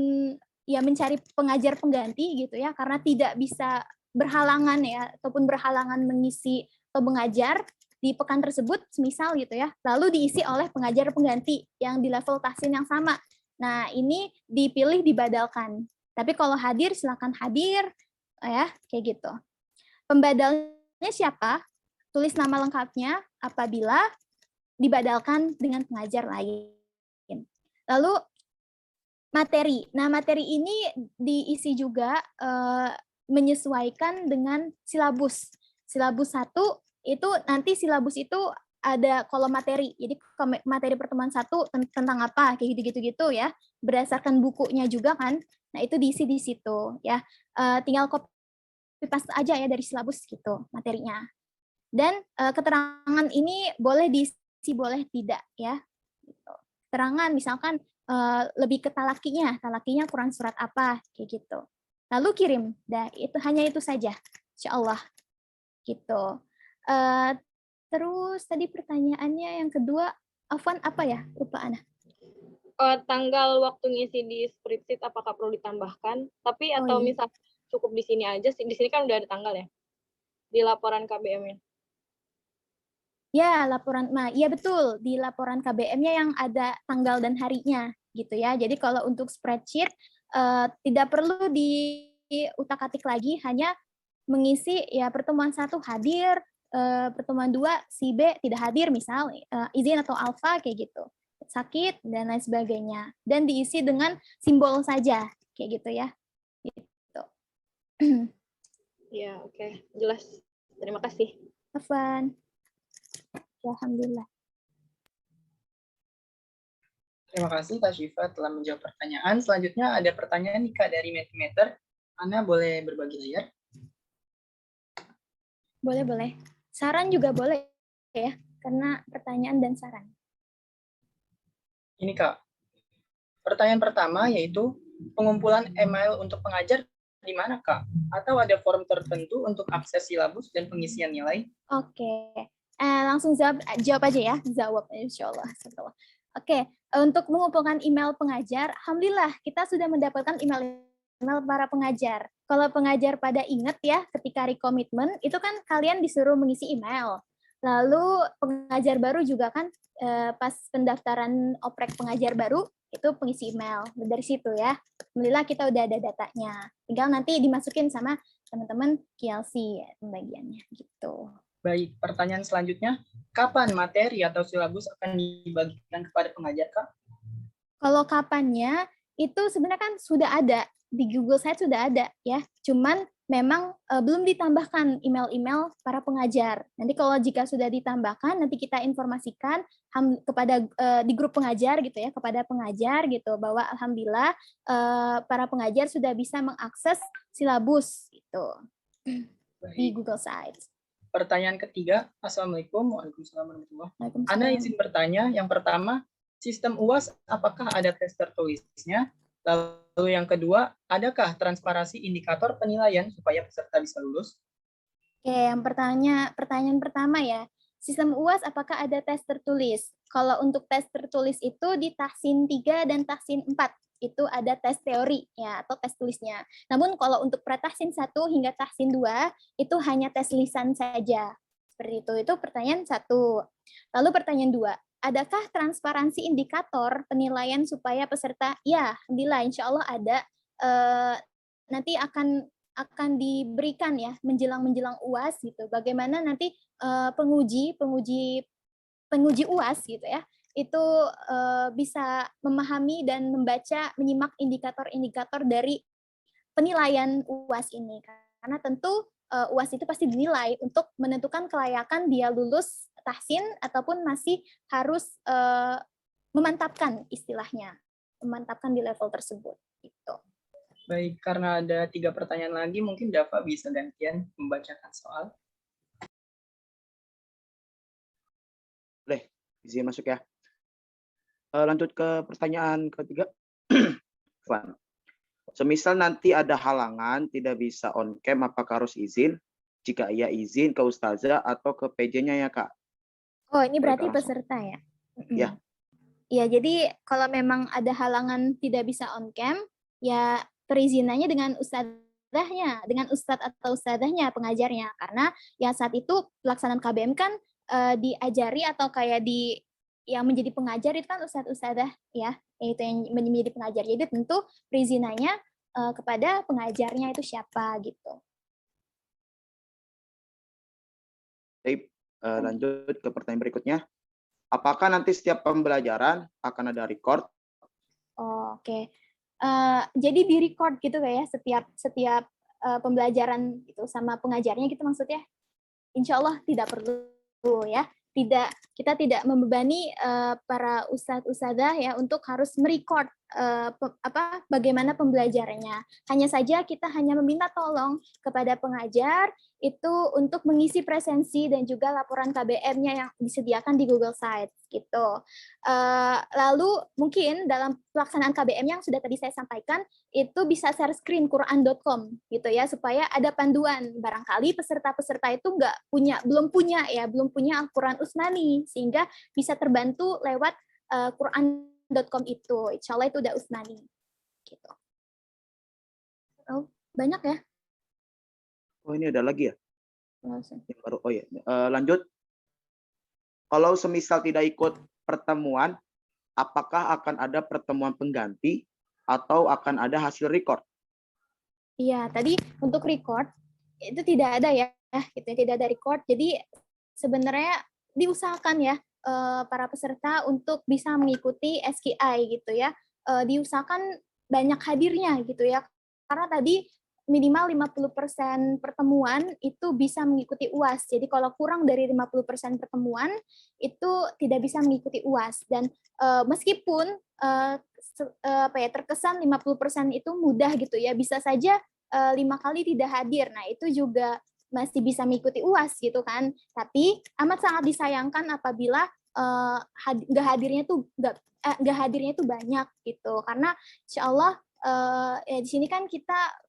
ya mencari pengajar pengganti gitu ya, karena tidak bisa berhalangan ya, ataupun berhalangan mengisi atau mengajar di pekan tersebut, misal gitu ya, lalu diisi oleh pengajar pengganti yang di level tahsin yang sama. Nah, ini dipilih dibadalkan. Tapi kalau hadir, silakan hadir, ya, kayak gitu. Pembadalnya siapa? Tulis nama lengkapnya apabila dibadalkan dengan pengajar lain. Lalu materi. Nah, materi ini diisi juga menyesuaikan dengan silabus. Silabus 1 itu nanti silabus itu ada kolom materi. Jadi materi pertemuan 1 tentang apa, kayak gitu-gitu ya. Berdasarkan bukunya juga kan. Nah, itu diisi di situ ya. Tinggal copy paste aja ya dari silabus gitu materinya. Dan keterangan ini boleh diisi, boleh tidak ya. Keterangan misalkan lebih ke talakinya Quran surat apa, kayak gitu. Lalu kirim, itu hanya itu saja, insya Allah, gitu. Terus tadi pertanyaannya yang kedua, Afwan apa ya? Lupa Ana. Tanggal waktu ngisi di spreadsheet apakah perlu ditambahkan? Tapi atau iya. misal cukup di sini aja sih. Di sini kan udah ada tanggal ya. Di laporan KBM-nya. Ya, iya betul, di laporan KBM-nya yang ada tanggal dan harinya gitu ya. Jadi kalau untuk spreadsheet tidak perlu diutak-atik lagi, hanya mengisi ya pertemuan 1 hadir, pertemuan 2 si B tidak hadir misal, izin atau alfa kayak gitu. Sakit dan lain sebagainya. Dan diisi dengan simbol saja kayak gitu ya. Gitu. Ya, oke. Jelas. Terima kasih. Afwan. Alhamdulillah. Terima kasih Kak Syifa telah menjawab pertanyaan. Selanjutnya ada pertanyaan nih Kak dari Metimeter. Ana boleh berbagi layar? Boleh. Saran juga boleh ya, karena pertanyaan dan saran. Ini Kak, pertanyaan pertama yaitu pengumpulan email untuk pengajar di mana Kak? Atau ada form tertentu untuk akses silabus dan pengisian nilai? Oke, langsung jawab aja ya, insya Allah. Oke, untuk mengumpulkan email pengajar, alhamdulillah kita sudah mendapatkan email para pengajar. Kalau pengajar pada ingat ya, ketika rekomitmen itu kan kalian disuruh mengisi email. Lalu pengajar baru juga kan pas pendaftaran oprek pengajar baru itu pengisi email. Dari situ ya, alhamdulillah kita udah ada datanya. Tinggal nanti dimasukin sama teman-teman KLC ya, pembagiannya gitu. Baik, pertanyaan selanjutnya, kapan materi atau silabus akan dibagikan kepada pengajar Kak? Kalau kapannya itu sebenarnya kan sudah ada di Google Site, sudah ada ya. Cuman memang belum ditambahkan email-email para pengajar. Nanti kalau jika sudah ditambahkan, nanti kita informasikan kepada di grup pengajar gitu ya, kepada pengajar gitu bahwa alhamdulillah para pengajar sudah bisa mengakses silabus gitu di Google Sites. Pertanyaan ketiga, Assalamualaikum Waalaikumsalam warahmatullahi wabarakatuh. Ana izin bertanya, yang pertama, sistem UAS apakah ada tes tertulisnya? Lalu yang kedua, adakah transparansi indikator penilaian supaya peserta bisa lulus? Oke, yang pertanyaan pertama ya, sistem UAS apakah ada tes tertulis? Kalau untuk tes tertulis itu di Tahsin 3 dan Tahsin 4 itu ada tes teori ya atau tes tulisnya. Namun kalau untuk Pratahsin 1 hingga Tahsin 2 itu hanya tes lisan saja. Seperti itu. Itu pertanyaan 1. Lalu pertanyaan 2, adakah transparansi indikator penilaian supaya peserta? Ya, alhamdulillah insya Allah ada. Nanti akan diberikan ya menjelang UAS gitu. Bagaimana nanti penguji UAS gitu ya itu bisa memahami dan membaca, menyimak indikator-indikator dari penilaian UAS ini. Karena tentu UAS itu pasti dinilai untuk menentukan kelayakan dia lulus tahsin ataupun masih harus memantapkan istilahnya, memantapkan di level tersebut. Gitu. Baik, karena ada 3 pertanyaan lagi, mungkin Dava bisa gantian membacakan soal. Boleh, izin masuk ya. Lanjut ke pertanyaan ketiga. Van. Semisal nanti ada halangan tidak bisa on cam, apakah harus izin? Jika iya, izin ke ustazah atau ke PJ-nya ya Kak? Oh, ini berarti Baik, langsung. peserta ya? Ya. Ya, jadi kalau memang ada halangan tidak bisa on cam, ya perizinannya dengan ustadzahnya, dengan ustadz atau ustadzahnya, pengajarnya. Karena ya saat itu pelaksanaan KBM kan diajari atau kayak yang menjadi pengajar itu kan ustadz-ustadzah ya, yaitu yang menjadi pengajar. Jadi tentu perizinannya kepada pengajarnya itu siapa gitu. Baik, lanjut ke pertanyaan berikutnya. Apakah nanti setiap pembelajaran akan ada record? Oh, oke. Jadi di record gitu kayak setiap pembelajaran itu sama pengajarnya gitu maksudnya? Insya Allah tidak perlu ya. Kita tidak membebani para ustadz-ustadzah ya untuk harus merecord bagaimana pembelajarannya. Hanya saja kita hanya meminta tolong kepada pengajar itu untuk mengisi presensi dan juga laporan KBM-nya yang disediakan di Google Sites gitu. Lalu mungkin dalam pelaksanaan KBM yang sudah tadi saya sampaikan itu bisa share screen Quran.com gitu ya supaya ada panduan. Barangkali peserta-peserta itu belum punya Al-Quran Utsmani sehingga bisa terbantu lewat Quran.com itu. Insya Allah itu udah Utsmani gitu. Oh, banyak ya? Oh, ini ada lagi ya? Langsung. Yang baru. Oh ya. Lanjut. Kalau semisal tidak ikut pertemuan, apakah akan ada pertemuan pengganti atau akan ada hasil record? Iya, tadi untuk record itu tidak ada ya, gitu, tidak ada record. Jadi sebenarnya diusahakan ya para peserta untuk bisa mengikuti SKI gitu ya. Diusahakan banyak hadirnya gitu ya. Karena tadi minimal 50% pertemuan itu bisa mengikuti UAS. Jadi kalau kurang dari 50% pertemuan itu tidak bisa mengikuti UAS. Dan meskipun terkesan 50% itu mudah gitu ya, bisa saja 5 kali tidak hadir. Nah, itu juga masih bisa mengikuti UAS gitu kan. Tapi amat sangat disayangkan apabila nggak hadirnya tuh banyak gitu. Karena insya Allah ya di sini kan kita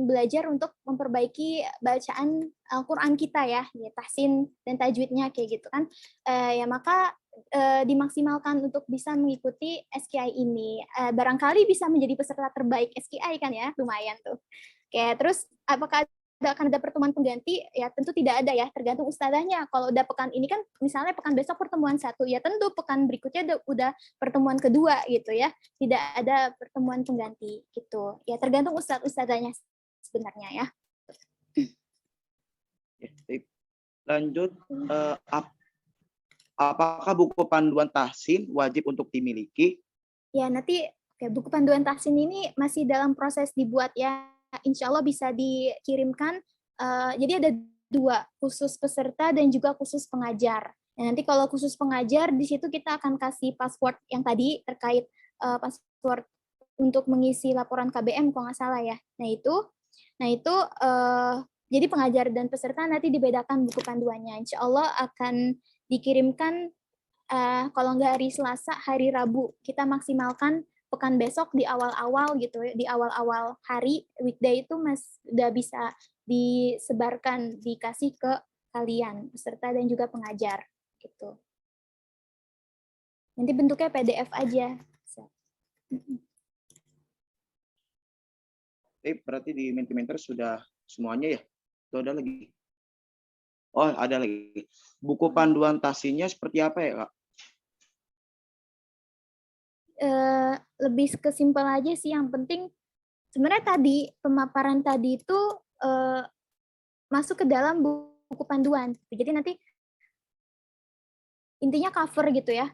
belajar untuk memperbaiki bacaan Al-Quran kita ya, tahsin dan tajwidnya kayak gitu kan. Ya maka dimaksimalkan untuk bisa mengikuti SKI ini. Barangkali bisa menjadi peserta terbaik SKI kan ya, lumayan tuh. Oke, terus apakah akan ada pertemuan pengganti? Ya tentu tidak ada ya, tergantung ustadzahnya. Kalau udah pekan ini kan, misalnya pekan besok pertemuan 1, ya tentu pekan berikutnya udah pertemuan kedua gitu ya. Tidak ada pertemuan pengganti gitu. Ya tergantung ustadzahnya sebenarnya ya. Lanjut, apakah buku panduan tahsin wajib untuk dimiliki? Ya nanti buku panduan tahsin ini masih dalam proses dibuat ya. Insya Allah bisa dikirimkan. Jadi ada 2, khusus peserta dan juga khusus pengajar. Nah, nanti kalau khusus pengajar, di situ kita akan kasih password yang tadi terkait password untuk mengisi laporan KBM kalau nggak salah ya. Nah itu jadi pengajar dan peserta nanti dibedakan buku panduannya. Insya Allah akan dikirimkan kalau nggak hari Selasa, hari Rabu. Kita maksimalkan pekan besok di awal-awal gitu, di awal-awal hari weekday itu udah bisa disebarkan, dikasih ke kalian peserta dan juga pengajar gitu. Nanti bentuknya PDF aja. Berarti di Mentimeter sudah semuanya ya? Itu ada lagi? Oh, ada lagi. Buku panduan tahsinnya seperti apa ya, Kak? Lebih kesimpel aja sih, yang penting sebenarnya tadi pemaparan tadi itu masuk ke dalam buku panduan. Jadi nanti intinya cover gitu ya,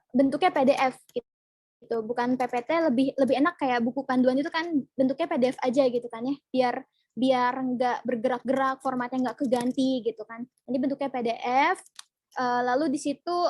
bentuknya PDF gitu, bukan PPT. Lebih enak kayak buku panduan itu kan bentuknya PDF aja gitu kan ya, biar nggak bergerak-gerak, formatnya nggak keganti gitu kan. Ini bentuknya PDF, lalu di situ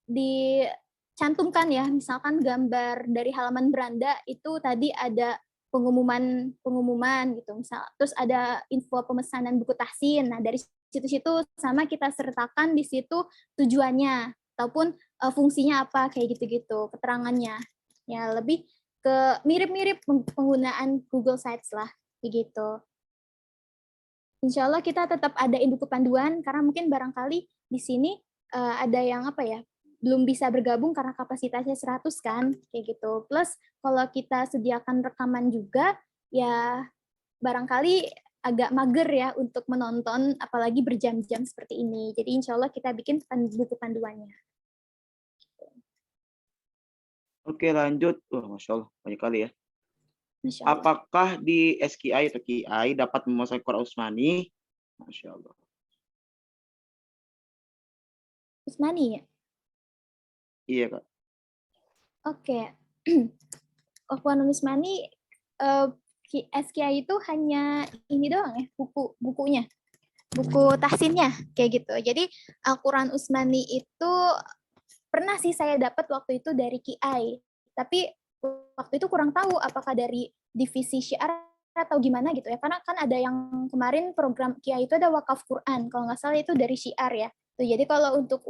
dicantumkan ya, misalkan gambar dari halaman beranda itu tadi ada pengumuman gitu misal. Terus ada info pemesanan buku tahsin. Nah, dari situ-situ sama kita sertakan di situ tujuannya ataupun fungsinya apa kayak gitu-gitu, keterangannya. Ya, lebih ke mirip-mirip penggunaan Google Sites lah kayak gitu. Insya Allah kita tetap adain buku panduan karena mungkin barangkali di sini ada yang apa ya, belum bisa bergabung karena kapasitasnya 100 kan, kayak gitu. Plus kalau kita sediakan rekaman juga, ya barangkali agak mager ya untuk menonton, apalagi berjam-jam seperti ini. Jadi insya Allah kita bikin buku panduannya. Oke, lanjut. Wah, Masya Allah, banyak kali ya. Masya Allah. Apakah di SKI atau KI dapat menguasai Quran Utsmani? Masya Allah. Usmani ya? Iya, Kak. Oke. Quran Usmani SKI itu hanya ini doang ya, bukunya. Buku tahsinnya kayak gitu. Jadi Al-Quran Utsmani itu pernah sih saya dapat waktu itu dari KI, tapi waktu itu kurang tahu apakah dari divisi syiar atau gimana gitu ya, karena kan ada yang kemarin program KI itu ada wakaf Quran, kalau nggak salah itu dari syiar ya. Tuh, jadi kalau untuk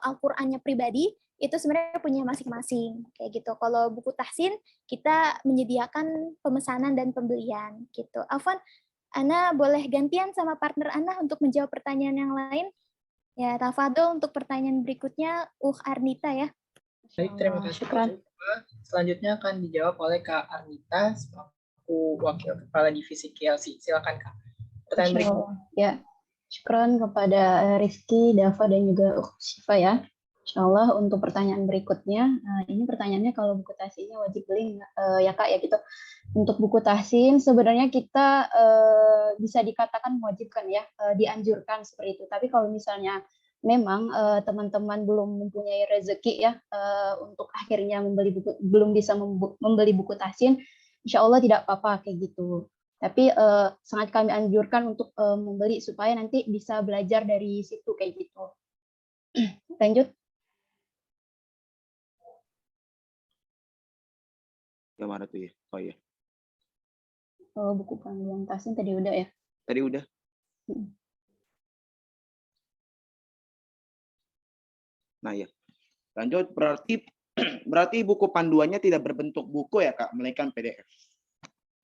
Al-Qurannya pribadi itu sebenarnya punya masing-masing kayak gitu. Kalau buku tahsin kita menyediakan pemesanan dan pembelian gitu. Afwan, Ana boleh gantian sama partner Ana untuk menjawab pertanyaan yang lain? Ya, tafadhol untuk pertanyaan berikutnya, Arnita ya. Baik, terima kasih. Selanjutnya akan dijawab oleh Kak Arnita, selaku Wakil Kepala Divisi KLC. Silakan Kak. Pertanyaan berikutnya. Ya, syukran kepada Rizky, Dava, dan juga Syifa ya. Insyaallah untuk pertanyaan berikutnya, ini pertanyaannya kalau buku tahsinnya wajib beli ya Kak ya gitu. Untuk buku tahsin sebenarnya kita bisa dikatakan mewajibkan ya, dianjurkan seperti itu. Tapi kalau misalnya memang teman-teman belum mempunyai rezeki ya untuk akhirnya belum bisa membeli buku tahsin, insya Allah tidak apa-apa kayak gitu. Tapi sangat kami anjurkan untuk membeli supaya nanti bisa belajar dari situ kayak gitu. Lanjut. Yang mana tuh ya? Oh iya. Buku panduan tahsin tadi udah ya? Tadi udah. Nah ya. Lanjut, berarti buku panduannya tidak berbentuk buku ya Kak, melainkan PDF.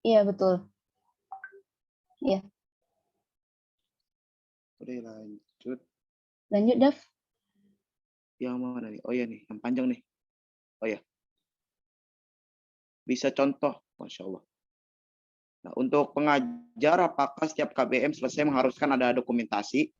Iya, betul. Iya. Oke, lanjut. Lanjut, Dav. Yang mana nih? Oh iya nih, yang panjang nih. Oh ya. Bisa contoh, Masya Allah. Nah, untuk pengajar, apakah setiap KBM selesai mengharuskan ada dokumentasi?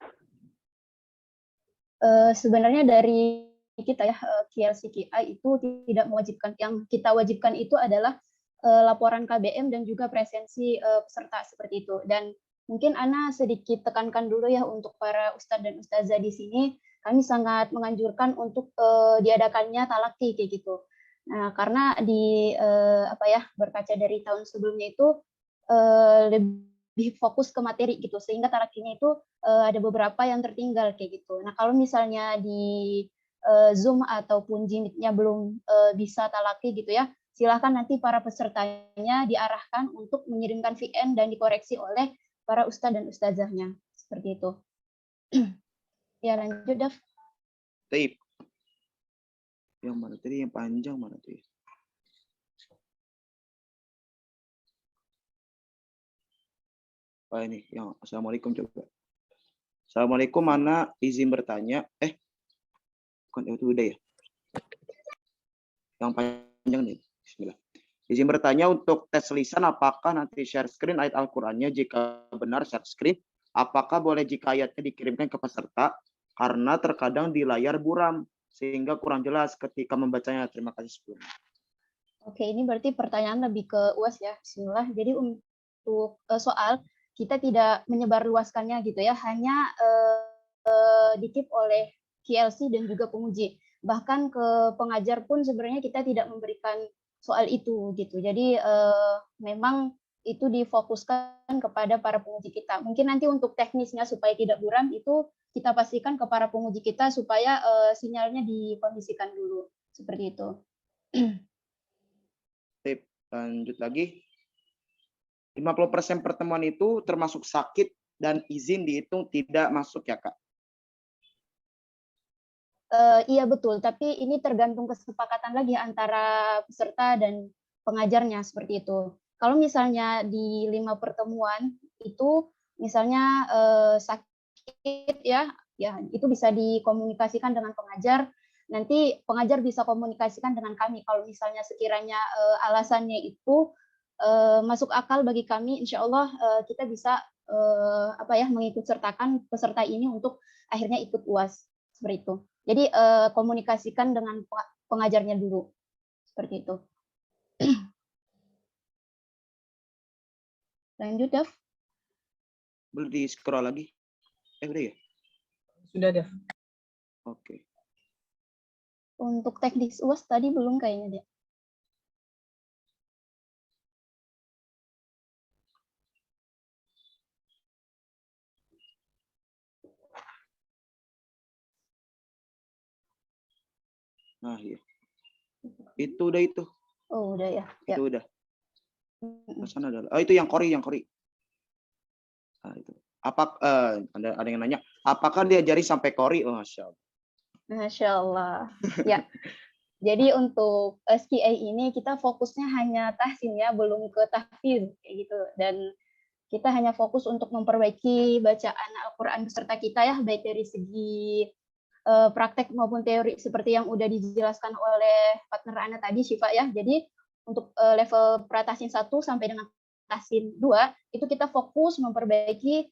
Sebenarnya dari kita ya, KLC KI itu tidak mewajibkan. Yang kita wajibkan itu adalah laporan KBM dan juga presensi peserta seperti itu. Dan mungkin Ana sedikit tekankan dulu ya untuk para ustadz dan ustazah di sini, kami sangat menganjurkan untuk diadakannya talaki kayak gitu. Nah, karena berkaca dari tahun sebelumnya itu lebih fokus ke materi gitu, sehingga talakinya itu ada beberapa yang tertinggal kayak gitu. Nah, kalau misalnya di Zoom ataupun Jimit-nya belum bisa talaki gitu ya, silahkan nanti para pesertanya diarahkan untuk mengirimkan VN dan dikoreksi oleh para ustadz dan ustazahnya seperti itu. Ya, lanjut Dav. Tape. Yang mana tadi, yang panjang mana tuh ya? Oh ini, yang Assalamualaikum coba. Assalamualaikum, Ana izin bertanya. Bukan, itu udah ya. Yang panjang nih. Bismillah. Izin bertanya untuk tes lisan, apakah nanti share screen ayat Al-Qur'annya? Jika benar share screen, apakah boleh jika ayatnya dikirimkan ke peserta? Karena terkadang di layar buram, sehingga kurang jelas ketika membacanya. Terima kasih sebelumnya. Oke, ini berarti pertanyaan lebih ke UAS ya. Bismillah. Jadi untuk soal, kita tidak menyebarluaskannya gitu ya, hanya dikip oleh KLC dan juga penguji. Bahkan ke pengajar pun sebenarnya kita tidak memberikan soal itu gitu. Jadi memang itu difokuskan kepada para penguji kita. Mungkin nanti untuk teknisnya supaya tidak buram itu kita pastikan ke para penguji kita supaya sinyalnya dikondisikan dulu seperti itu. Lanjut lagi. 50% pertemuan itu termasuk sakit dan izin dihitung tidak masuk ya, Kak? Iya betul, tapi ini tergantung kesepakatan lagi antara peserta dan pengajarnya seperti itu. Kalau misalnya di 5 pertemuan itu misalnya sakit ya itu bisa dikomunikasikan dengan pengajar. Nanti pengajar bisa komunikasikan dengan kami. Kalau misalnya sekiranya alasannya itu masuk akal bagi kami, insya Allah kita bisa mengikut sertakan peserta ini untuk akhirnya ikut UAS seperti itu. Jadi komunikasikan dengan pengajarnya dulu, seperti itu. Lanjut, Dev. Boleh di scroll lagi? Udah ya? Sudah, Dev. Oke. Untuk teknis UAS tadi belum kayaknya dia. Nah, iya. Itu udah itu. Oh, udah ya. Itu udah. Sana adalah. Oh, itu yang kori. Nah, itu. Ada yang nanya, apakah diajari sampai kori? Oh, Masya Allah. Masya Allah. Ya. Jadi untuk SQA ini kita fokusnya hanya tahsin ya, belum ke tahfidz kayak gitu. Dan kita hanya fokus untuk memperbaiki bacaan Al-Quran beserta kita ya, baik dari segi praktek maupun teori seperti yang udah dijelaskan oleh partner Ana tadi, Syifa ya. Jadi untuk level Pratahsin 1 sampai dengan Tahsin 2 itu kita fokus memperbaiki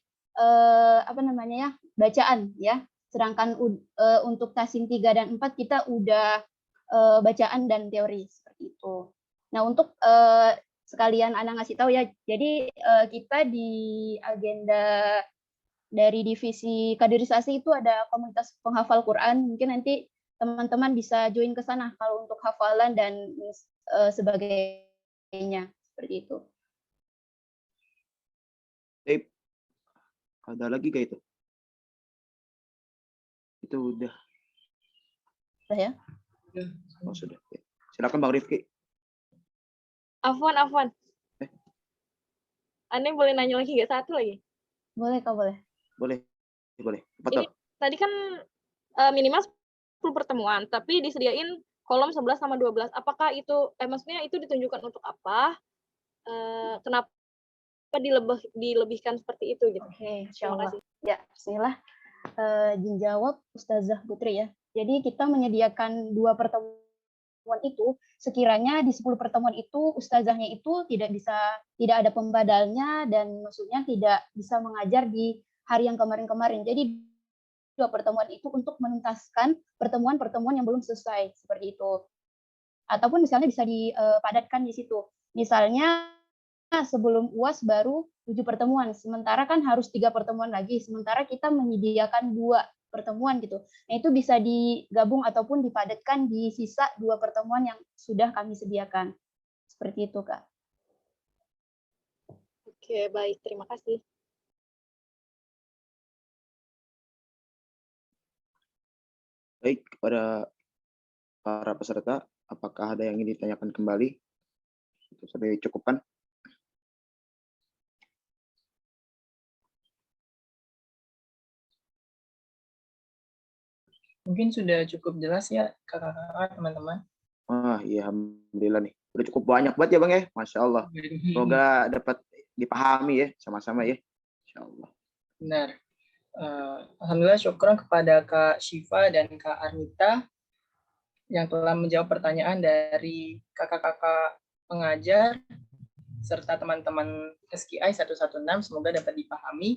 bacaan ya. Sedangkan untuk Tahsin 3 dan 4 kita udah bacaan dan teori seperti itu. Nah, untuk sekalian Ana ngasih tahu ya. Jadi kita di agenda dari divisi kaderisasi itu ada komunitas penghafal Quran. Mungkin nanti teman-teman bisa join ke sana kalau untuk hafalan dan sebagainya seperti itu. Ada lagi kayak itu? Itu udah. Sudah ya? Oh, sudah. Silakan Bang Rifki. Afwan. Ane boleh nanya lagi nggak? Satu lagi? Boleh, Kak, boleh. Boleh. Ini tadi kan minimal 10 pertemuan, tapi disediain kolom 11 sama 12. Apakah itu, maksudnya itu ditunjukkan untuk apa? Kenapa dilebihkan seperti itu gitu? Oke, Terima insyaallah. kasih. Ya, bismillah. Izin jawab Ustazah Putri ya. Jadi kita menyediakan 2 pertemuan itu sekiranya di 10 pertemuan itu ustazahnya itu tidak ada pembadalnya dan maksudnya tidak bisa mengajar di hari yang kemarin-kemarin. Jadi 2 pertemuan itu untuk menuntaskan pertemuan-pertemuan yang belum selesai seperti itu. Ataupun misalnya bisa dipadatkan di situ. Misalnya sebelum UAS baru 7 pertemuan, sementara kan harus 3 pertemuan lagi, sementara kita menyediakan 2 pertemuan gitu. Nah, itu bisa digabung ataupun dipadatkan di sisa 2 pertemuan yang sudah kami sediakan. Seperti itu, Kak. Oke, baik. Terima kasih. Baik, kepada para peserta, apakah ada yang ingin ditanyakan kembali? Itu sampai cukupkan. Mungkin sudah cukup jelas ya kakak-kakak, teman-teman. Wah, iya, alhamdulillah nih. Udah cukup banyak banget ya Bang ya, Masya Allah. Semoga dapat dipahami ya, sama-sama ya. Insya Allah. Benar. Alhamdulillah syukur kepada Kak Syifa dan Kak Arnita yang telah menjawab pertanyaan dari kakak-kakak pengajar serta teman-teman SKI 116. Semoga dapat dipahami.